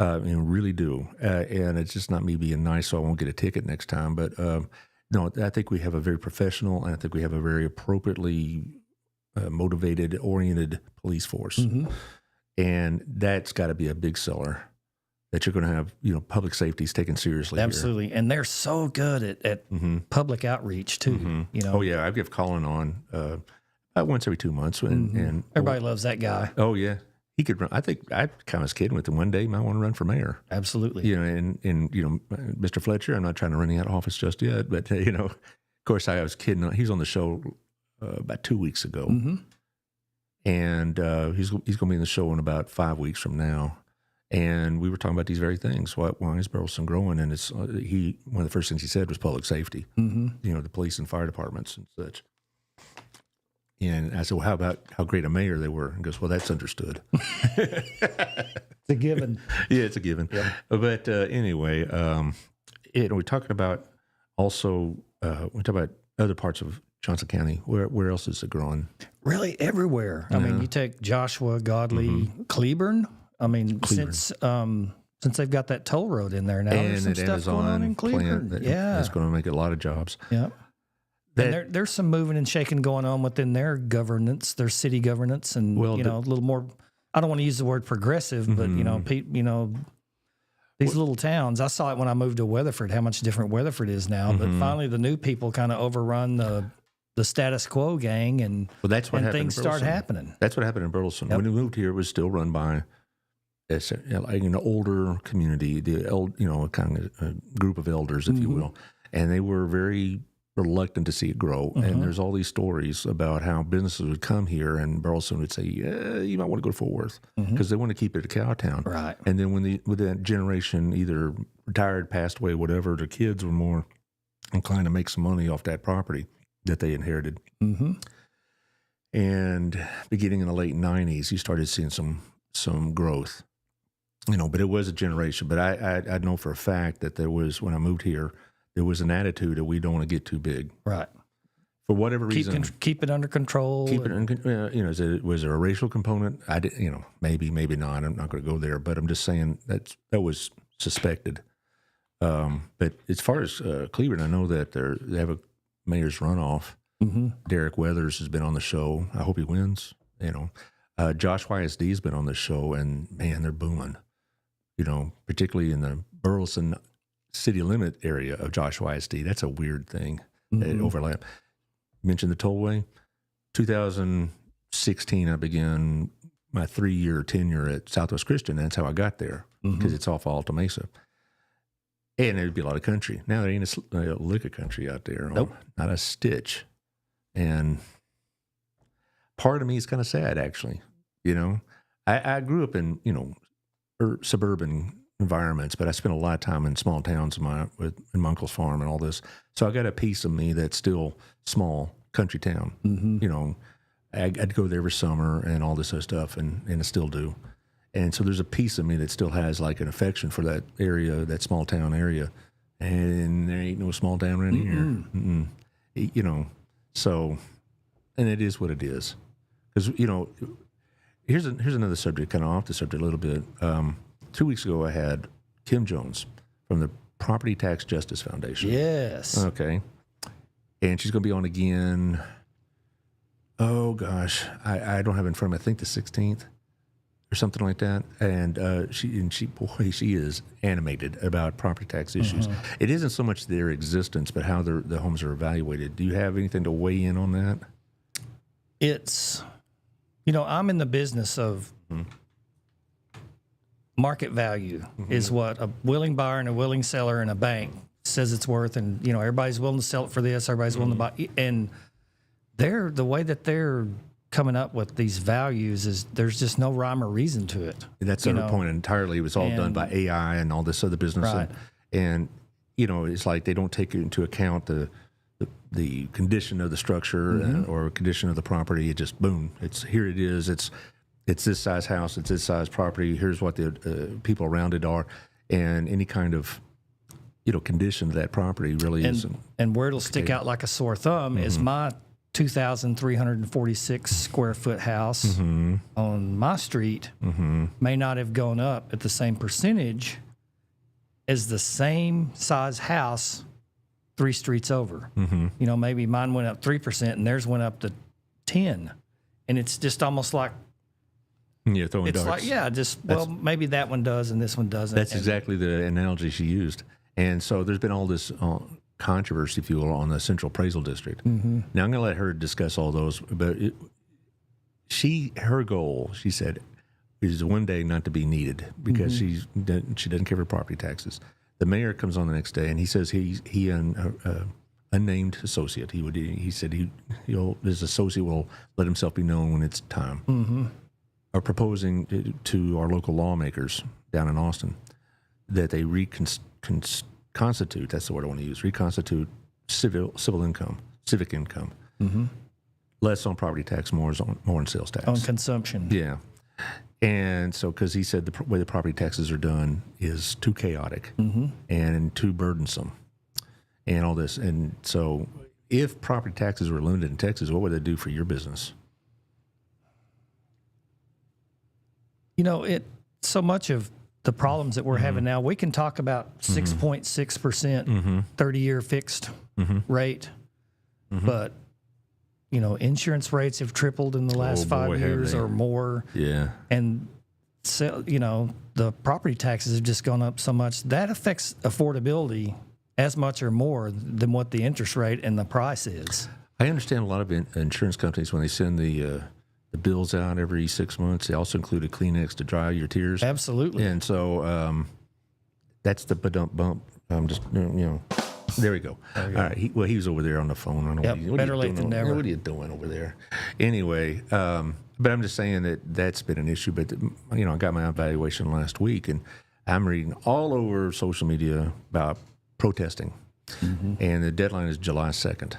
Really do. And it's just not me being nice, so I won't get a ticket next time. But no, I think we have a very professional, and I think we have a very appropriately motivated, oriented police force, and that's got to be a big seller. That you're going to have, public safety is taken seriously. Absolutely. Here. And they're so good at public outreach too. Oh yeah. I give Colin on once every 2 months. And Everybody loves that guy. oh yeah, he could run. I think I kind of was kidding with him one day. He might want to run for mayor. Absolutely. You know, and you know, Mr. Fletcher. I'm not trying to run out of office just yet, but you know, of course, I was kidding. He was on the show about 2 weeks ago, and he's going to be in the show in about 5 weeks from now. And we were talking about these very things. Why is Burleson growing? And it's one of the first things he said was public safety. You know, the police and fire departments and such. And I said, well, how great a mayor they were? And he goes, well, that's understood. It's a given. Yeah, it's a given. Yep. But anyway, we're talking about also, we talk about other parts of Johnson County. Where else is it growing? Really everywhere. I mean, you take Joshua, Godley, Cleburne. I mean, since they've got that toll road in there now, there's some stuff going on in Cleburne. It's going to make a lot of jobs. Yeah. And there's some moving and shaking going on within their governance, their city governance, and a little more. I don't want to use the word progressive, but these little towns. I saw it when I moved to Weatherford. How much different Weatherford is now. But finally, the new people kind of overrun the status quo gang, and that's what happened. Things start happening. That's what happened in Burleson. Yep. When we moved here, it was still run by an older community, kind of a group of elders, if you will, and they were very reluctant to see it grow. And there's all these stories about how businesses would come here and Burleson would say, yeah, you might want to go to Fort Worth because they want to keep it a cow town. Right. And then when that generation either retired, passed away, whatever, the kids were more inclined to make some money off that property that they inherited. And beginning in the late 90s, you started seeing some growth, but it was a generation. But I know for a fact that there was, when I moved here, there was an attitude that we don't want to get too big. Right. For whatever reason. Keep it under control. Was there a racial component? I did, maybe not. I'm not going to go there, but I'm just saying that was suspected. But as far as Cleveland, I know that they have a mayor's runoff. Derek Weathers has been on the show. I hope he wins. Josh YSD has been on the show, and man, they're booming. Particularly in the Burleson city limit area of Josh YSD. That's a weird thing. It overlap. Mentioned the tollway. 2016, I began my 3-year tenure at Southwest Christian. That's how I got there because it's off Alta Mesa. And there'd be a lot of country. Now there ain't a lick of country out there. Nope. Not a stitch. And part of me is kind of sad, actually. I grew up in, suburban environments, but I spent a lot of time in small towns in my uncle's farm and all this. So I got a piece of me that's still small country town. I'd go there every summer and all this other stuff, and I still do. And so there's a piece of me that still has like an affection for that area, that small town area. And there ain't no small town around here. So, and it is what it is. Because, here's another subject, kind of off the subject a little bit. 2 weeks ago, I had Kim Jones from the Property Tax Justice Foundation. Yes. Okay. And she's going to be on again. Oh, gosh. I don't have it in front of me. I think the 16th or something like that. And she is animated about property tax issues. It isn't so much their existence, but how the homes are evaluated. Do you have anything to weigh in on that? It's, I'm in the business of market value is what a willing buyer and a willing seller and a bank says it's worth. And, everybody's willing to sell it for this. Everybody's willing to buy. And the way that they're coming up with these values is there's just no rhyme or reason to it. That's her point entirely. It was all done by AI and all this other business. Right. And it's like they don't take into account the condition of the structure or condition of the property. It just, boom, here it is. It's this size house, it's this size property, here's what the people around it are, and any kind of, condition of that property really isn't. And where it'll stick out like a sore thumb is my 2,346 square foot house on my street may not have gone up at the same percentage as the same size house 3 streets over. Maybe mine went up 3% and theirs went up to 10%. And it's just almost like, yeah, throwing it's darts. Like, maybe that one does and this one doesn't. That's exactly the analogy she used. And so there's been all this controversy, if you will, on the Central Appraisal District. Mm-hmm. Now I'm going to let her discuss all those, but her goal, she said, is one day not to be needed because she doesn't care for property taxes. The mayor comes on the next day and he says he unnamed associate. He said his associate will let himself be known when it's time. Are proposing to our local lawmakers down in Austin that they constitute. That's the word I want to use. Reconstitute civic income. Less on property tax, more on sales tax. On consumption. Yeah. And so, because he said the way the property taxes are done is too chaotic and too burdensome and all this. And so, if property taxes were limited in Texas, what would that do for your business? You know, so much of the problems that we're having now, we can talk about 6.6%, 30-year fixed rate, but you know, insurance rates have tripled in the last 5 years or more. Yeah. And so, you know, the property taxes have just gone up so much. That affects affordability as much or more than what the interest rate and the price is. I understand a lot of insurance companies, when they send the bills out every 6 months, they also include a Kleenex to dry your tears. Absolutely. And so that's the ba-dump bump. I'm just, you know. There we go. All right. He was over there on the phone. I don't know Better late than never. What are you doing over there? Anyway, but I'm just saying that's been an issue. But, you know, I got my evaluation last week, and I'm reading all over social media about protesting. And the deadline is July 2nd.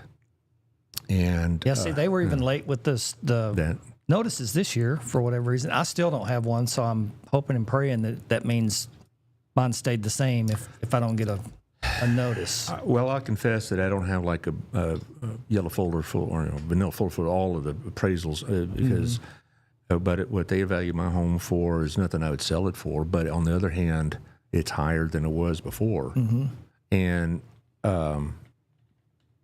And yeah, see, they were even late with the notices this year for whatever reason. I still don't have one, so I'm hoping and praying that means mine stayed the same if I don't get a notice. Well, I'll confess that I don't have like a yellow folder full or vanilla folder for all of the appraisals because, but what they value my home for is nothing I would sell it for. But on the other hand, it's higher than it was before, and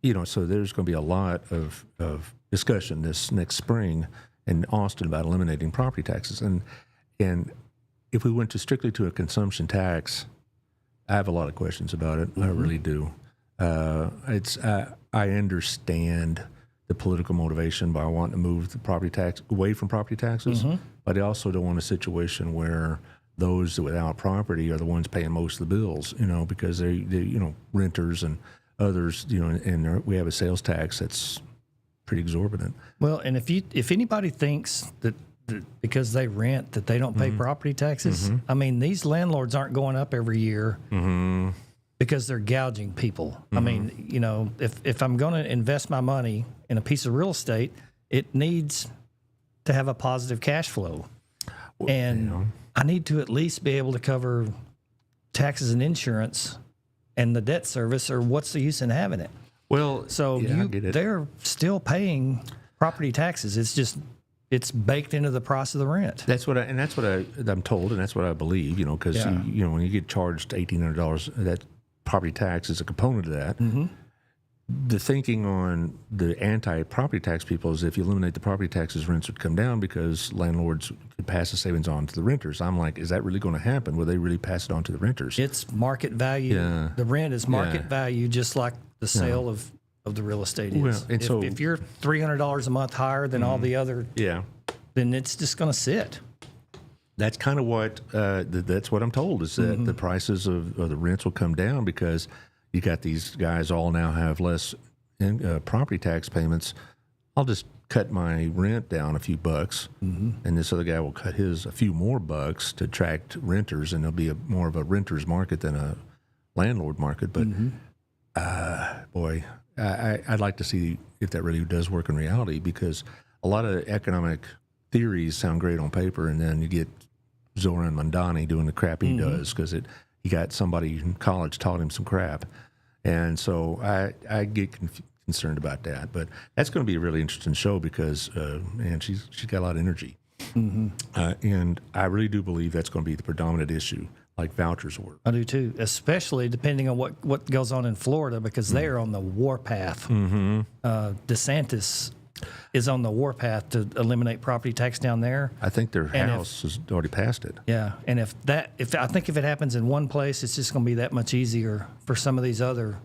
you know, so there's going to be a lot of discussion this next spring in Austin about eliminating property taxes, and if we went strictly to a consumption tax, I have a lot of questions about it. I really do. I understand the political motivation by wanting to move the property tax away from property taxes, but I also don't want a situation where those without property are the ones paying most of the bills. You know, because they you know, renters and others. You know, and we have a sales tax that's pretty exorbitant. Well, and if anybody thinks that because they rent that they don't pay property taxes. I mean, these landlords aren't going up every year because they're gouging people. I mean, you know, if I'm going to invest my money in a piece of real estate, it needs to have a positive cash flow. And I need to at least be able to cover taxes and insurance and the debt service, or what's the use in having it? Well, so they're still paying property taxes. It's just it's baked into the price of the rent. That's what I'm told, and that's what I believe. You know, because you know, when you get charged $1,800, that property tax is a component of that. The thinking on the anti-property tax people is if you eliminate the property taxes, rents would come down because landlords could pass the savings on to the renters. I'm like, is that really going to happen? Will they really pass it on to the renters? It's market value. Yeah. The rent is market value, just like the sale of the real estate is. Well, and if you're $300 a month higher than all the other, then it's just going to sit. That's kind of what that's what I'm told is that the prices of the rents will come down because you got these guys all now have less property tax payments. I'll just cut my rent down a few bucks, and this other guy will cut his a few more bucks to attract renters, and there'll be more of a renter's market than a landlord market. But boy, I'd like to see if that really does work in reality, because a lot of economic theories sound great on paper, and then you get Zoran Mandani doing the crap he does because he got somebody in college taught him some crap. And so I get concerned about that. But that's going to be a really interesting show because, man, she's got a lot of energy. And I really do believe that's going to be the predominant issue, like vouchers were. I do too, especially depending on what goes on in Florida, because they are on the warpath. DeSantis is on the warpath to eliminate property tax down there. I think their House has already passed it. Yeah, and I think if it happens in one place, it's just going to be that much easier for some of these other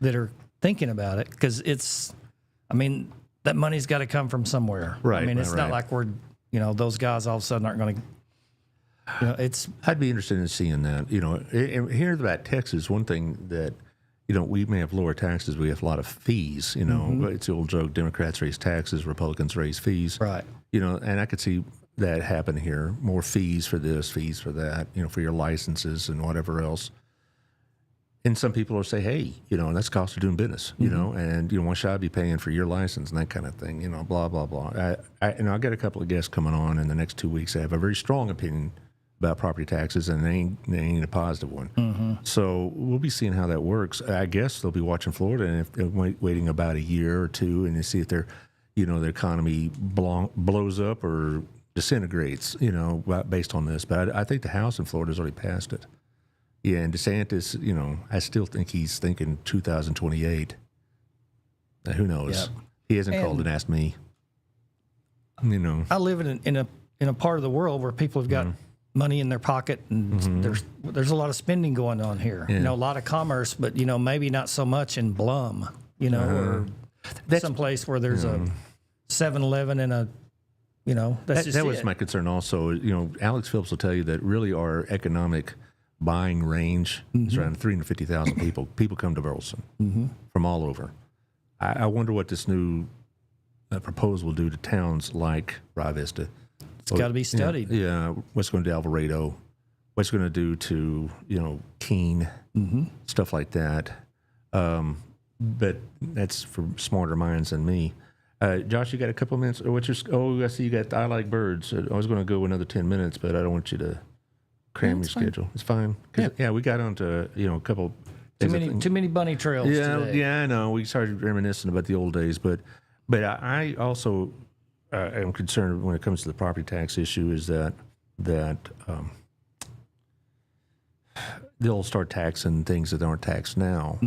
that are thinking about it, because that money's got to come from somewhere. Right, I mean, it's right, not right. like we're, those guys all of a sudden aren't going to, it's, I'd be interested in seeing that. And here about Texas, one thing that, we may have lower taxes. We have a lot of fees. It's the old joke: Democrats raise taxes, Republicans raise fees. right. And I could see that happen here. More fees for this, fees for that. For your licenses and whatever else. And some people will say, "Hey, that's the cost of doing business." And why should I be paying for your license and that kind of thing? Blah blah blah. I got a couple of guests coming on in the next 2 weeks. I have a very strong opinion about property taxes, and they ain't a positive one. So we'll be seeing how that works. I guess they'll be watching Florida, and if they're waiting about a year or two, and to see if their economy blows up or disintegrates, based on this. But I think the House in Florida has already passed it. Yeah, and DeSantis, I still think he's thinking 2028. Now, who knows? Yep. He hasn't called and asked me. I live in a part of the world where people have got money in their pocket, and there's a lot of spending going on here. Yeah. A lot of commerce, but maybe not so much in Blum, or someplace where there's a 7-Eleven and a, that's just that was it. my concern also. Alex Phillips will tell you that really our economic buying range is around 350,000 people. People come to Burleson from all over. I wonder what this new proposal will do to towns like Rio Vista. It's got to be studied. Yeah, what's going to do to Alvarado, what's going to do to, Keene, stuff like that. But that's for smarter minds than me. Josh, you got a couple of minutes? I see you got I Like Birds. I was going to go another 10 minutes, but I don't want you to cram your schedule. It's fine. Yeah, we got on to, a couple. Too many bunny trails today. Yeah, I know. We started reminiscing about the old days, but I also am concerned when it comes to the property tax issue is that they'll start taxing things that aren't taxed now.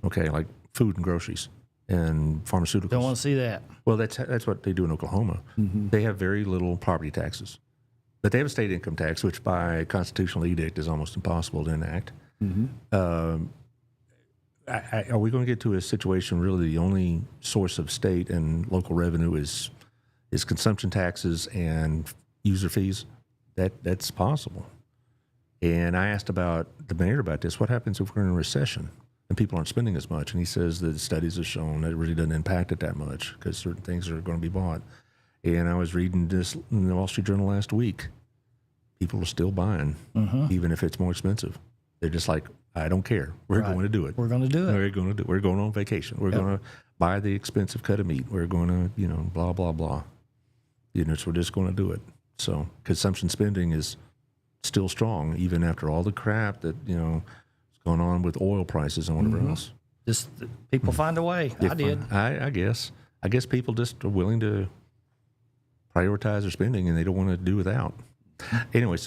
Okay, like food and groceries and pharmaceuticals. Don't want to see that. Well, that's what they do in Oklahoma. They have very little property taxes, but they have a state income tax, which by constitutional edict is almost impossible to enact. Are we going to get to a situation really the only source of state and local revenue is consumption taxes and user fees? That's possible. And I asked about the mayor about this. What happens if we're in a recession and people aren't spending as much? And he says that the studies have shown that it really doesn't impact it that much because certain things are going to be bought. And I was reading this in the Wall Street Journal last week. People are still buying, even if it's more expensive. They're just like, I don't care. We're going to do it. We're going to do it. We're going to do it. We're going on vacation. We're going to buy the expensive cut of meat. We're going to, blah, blah, blah. So we're just going to do it. So consumption spending is still strong, even after all the crap that, is going on with oil prices and whatever else. Just people find a way. I did. I guess. I guess people just are willing to prioritize their spending and they don't want to do without. Anyway,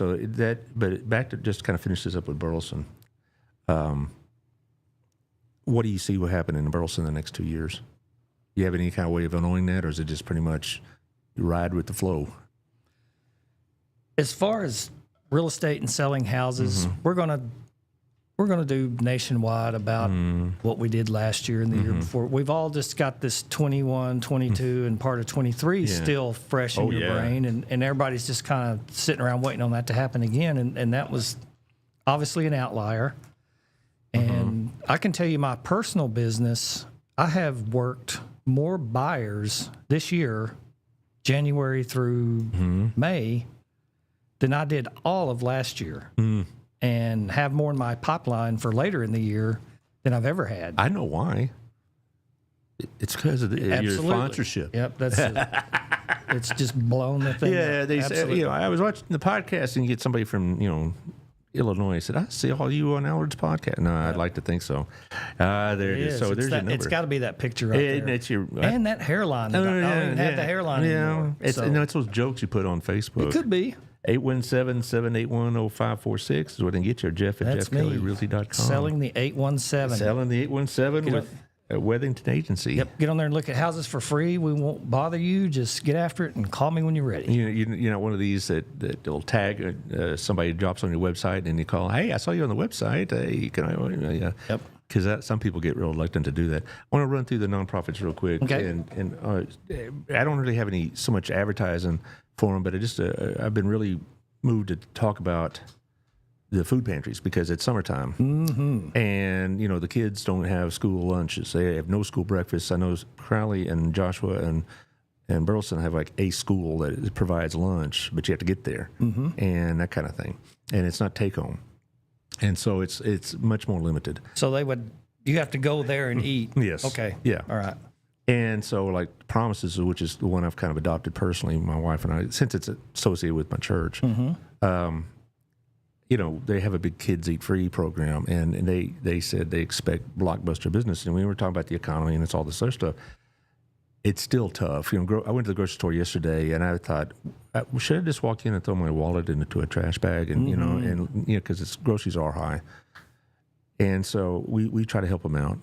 but back to just kind of finish this up with Burleson. What do you see will happen in Burleson in the next 2 years? Do you have any kind of way of knowing that, or is it just pretty much you ride with the flow? As far as real estate and selling houses, we're gonna do nationwide about what we did last year and the year before. We've all just got this 21, 22, and part of 23 still fresh in your brain, and everybody's just kind of sitting around waiting on that to happen again. And that was obviously an outlier. And I can tell you my personal business, I have worked more buyers this year, January through May, than I did all of last year. And have more in my pipeline for later in the year than I've ever had. I know why. It's because of your sponsorship. Yep, that's it's just blown the thing Yeah, up. they said, Absolutely. I was watching the podcast and you get somebody from, Illinois said, I see all you on Allard's podcast. No, I'd like to think so. There it is. So there's your number. It's got to be that picture right there. It's your, And that hairline. I don't even have the hairline anymore. It's those jokes you put on Facebook. It could be. 817-781-0546 is what they can get you. Jeff at That's me. jeffkellyrealty.com. Selling the 817. Selling the 817 with Wethington Agency. Yep. Get on there and look at houses for free. We won't bother you. Just get after it and call me when you're ready. You're not one of these that will tag somebody drops on your website and you call, hey, I saw you on the website. Hey, can I? Yep. because some people get real reluctant to do that. I want to run through the nonprofits real quick. Okay. And I don't really have so much advertising for them, but I've been really moved to talk about the food pantries because it's summertime. Mm-hmm. And, the kids don't have school lunches. They have no school breakfasts. I know Crowley and Joshua and Burleson have like a school that provides lunch, but you have to get there and that kind of thing. And it's not take home. And so it's much more limited. So you have to go there and eat. Yes. Okay. Yeah. All right. And so like Promises, which is the one I've kind of adopted personally, my wife and I, since it's associated with my church, they have a big Kids Eat Free program, and they said they expect blockbuster business. And we were talking about the economy and it's all this other stuff. It's still tough. I went to the grocery store yesterday, and I thought, should I just walk in and throw my wallet into a trash bag? And because groceries are high, and so we try to help them out.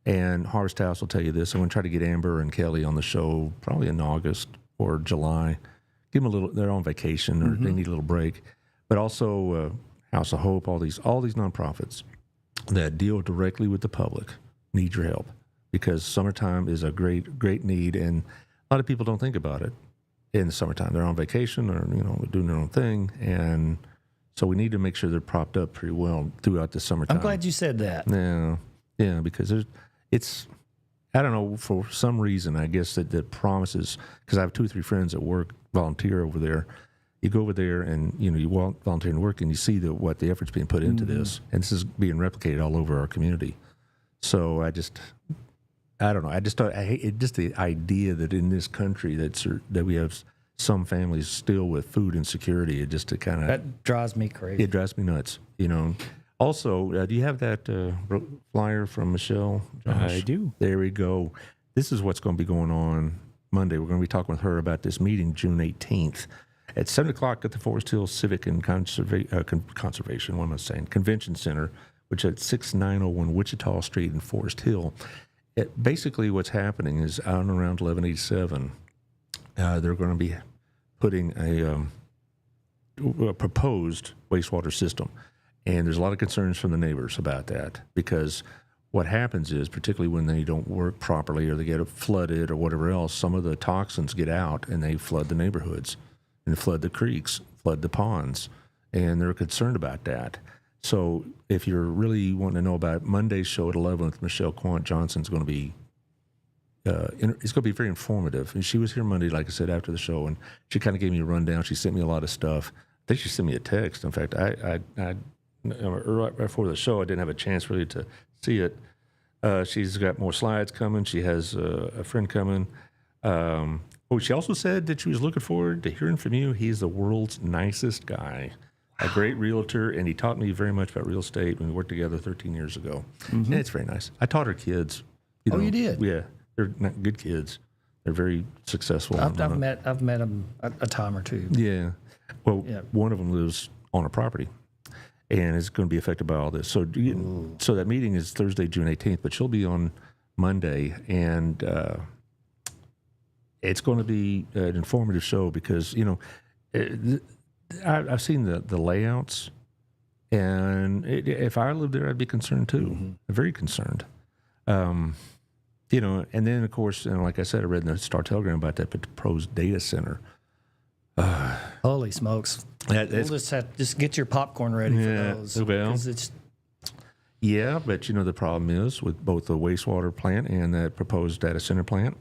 And Harvest House will tell you this. I'm going to try to get Amber and Kelly on the show probably in August or July. Give them a little. They're on vacation or they need a little break, but also House of Hope. All these nonprofits that deal directly with the public need your help. Because summertime is a great need, and a lot of people don't think about it in the summertime. They're on vacation or doing their own thing, and so we need to make sure they're propped up pretty well throughout the summertime. I'm glad you said that. Yeah, because it's I don't know, for some reason I guess that Promises, because I have 2 or 3 friends that work volunteer over there. You go over there and you volunteer and work, and you see what the effort's being put into this, and this is being replicated all over our community. So I don't know. I hate just the idea that in this country that we have some families still with food insecurity. It just that drives me crazy. It drives me nuts. Also, do you have that flyer from Michelle, Josh? I do. There we go. This is what's going to be going on Monday. We're going to be talking with her about this meeting June 18th at 7:00 at the Forest Hill Civic and Conservation. What am I saying? Convention Center, which is at 6901 Wichita Street in Forest Hill. Basically, what's happening is out and around 1187, they're going to be putting a proposed wastewater system. And there's a lot of concerns from the neighbors about that, because what happens is, particularly when they don't work properly or they get flooded or whatever else, some of the toxins get out and they flood the neighborhoods and flood the creeks, flood the ponds, and they're concerned about that. So if you're really wanting to know about Monday's show at 11 with Michelle Quant Johnson's going to be, it's going to be very informative. And she was here Monday, like I said, after the show, and she kind of gave me a rundown. She sent me a lot of stuff. I think she sent me a text. In fact, I right before the show, I didn't have a chance really to see it. She's got more slides coming. She has a friend coming. She also said that she was looking forward to hearing from you. He's the world's nicest guy. A great realtor, and he taught me very much about real estate when we worked together 13 years ago. And it's very nice. I taught her kids. You did? Yeah, they're not good kids. They're very successful. I've met them a time or two. Yeah. Well, one of them lives on a property, and is going to be affected by all this. So, so that meeting is Thursday, June 18th, but she'll be on Monday, and it's going to be an informative show because I've seen the layouts, and if I lived there, I'd be concerned too. Very concerned. And then of course, like I said, I read in the Star Telegram about that proposed data center. Holy smokes! We'll just get your popcorn ready for those. Well, yeah, but the problem is with both the wastewater plant and that proposed data center plant.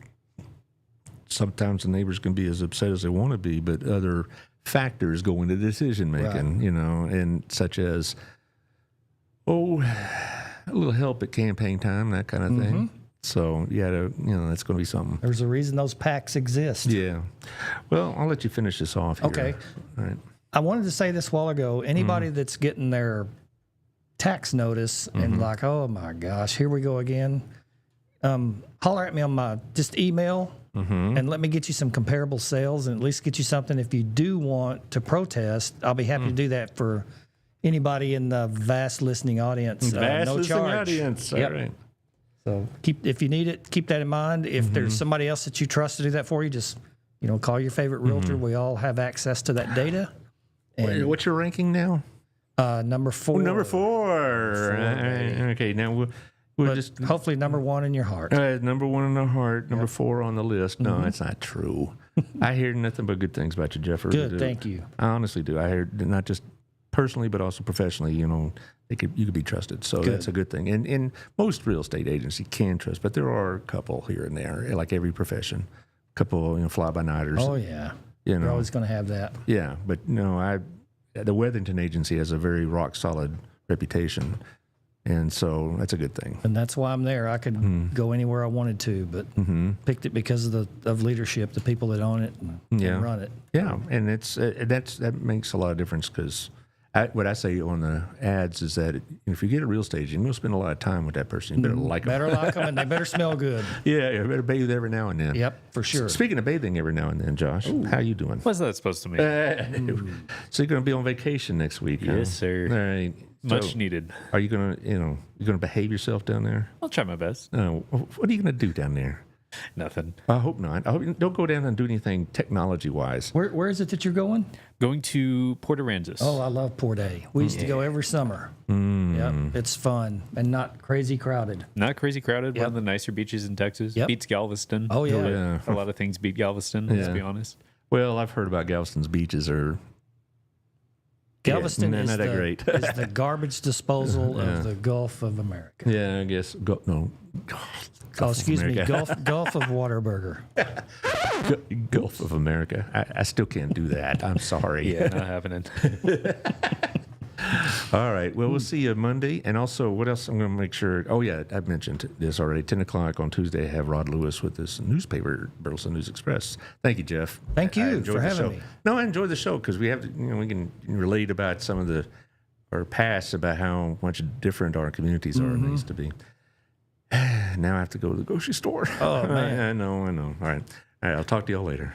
Sometimes the neighbors can be as upset as they want to be, but other factors go into decision making, and such as, a little help at campaign time, that kind of thing. So that's going to be something. There's a reason those PACs exist. Yeah. Well, I'll let you finish this off here. Okay. All right. I wanted to say this a while ago. Anybody that's getting their tax notice and like, oh my gosh, here we go again. Holler at me on my email. And let me get you some comparable sales and at least get you something. If you do want to protest, I'll be happy to do that for anybody in the vast listening audience. No charge. Audience. Yep. All right. So if you need it, keep that in mind. If there's somebody else that you trust to do that for you, just call your favorite realtor. We all have access to that data. And, what's your ranking now? number 4. Number 4. All right. Okay. Now We're But just hopefully number one in your heart. number 1 in our heart, number 4 on the list. No, that's not true. I hear nothing but good things about you, Jeff. I really Good, do. thank you. I honestly do. I hear not just personally, but also professionally. You know, you could be trusted, so that's a good thing. And most real estate agents you can trust, but there are a couple here and there, like every profession. A couple, fly by nighters. Oh yeah, you know, you're always going to have that. yeah, but no, the Weatherington agency has a very rock solid reputation, and so that's a good thing. And that's why I'm there. I could go anywhere I wanted to, but picked it because of leadership, the people that own it and run it. Yeah, and that makes a lot of difference because what I say on the ads is that if you get a real estate agent, you'll spend a lot of time with that person. You better like them. Better like them, and they better smell good. Yeah, you better bathe every now and then. Yep, for sure. Speaking of bathing every now and then, Josh, how you doing? What's that supposed to mean? So you're going to be on vacation next week? Huh? Yes, sir. All right. Much So, needed. Are you going to, you're going to behave yourself down there? I'll try my best. No. What are you going to do down there? Nothing. I hope not. I hope you don't go down and do anything technology-wise. Where is it that you're going? Going to Port Aransas. Oh, I love Port A. We used to go every summer. Yep, it's fun and not crazy crowded. Not crazy crowded. Yep. One of the nicer beaches in Texas. Yep. Beats Galveston. Oh yeah. Yeah. A lot of things beat Galveston, let's Yeah. be honest. Well, I've heard about Galveston's beaches are Galveston not is that the, great. is the garbage disposal of the Gulf of America. Yeah, I guess. Oh, excuse me, America. Gulf of Whataburger. Gulf of America. I still can't do that. I'm sorry. Yeah, not happening. All right. Well, we'll see you Monday. And also, what else? I'm going to make sure. Oh, yeah, I've mentioned this already. 10 o'clock on Tuesday, I have Rod Lewis with this newspaper, Burleson News Express. Thank you, Jeff. Thank I you enjoyed for the having show. me. No, I enjoyed the show because we have, we can relate about some of our past about how much different our communities are than they used to be. Now I have to go to the grocery store. Oh, man. I know. All right. All right. I'll talk to y'all later.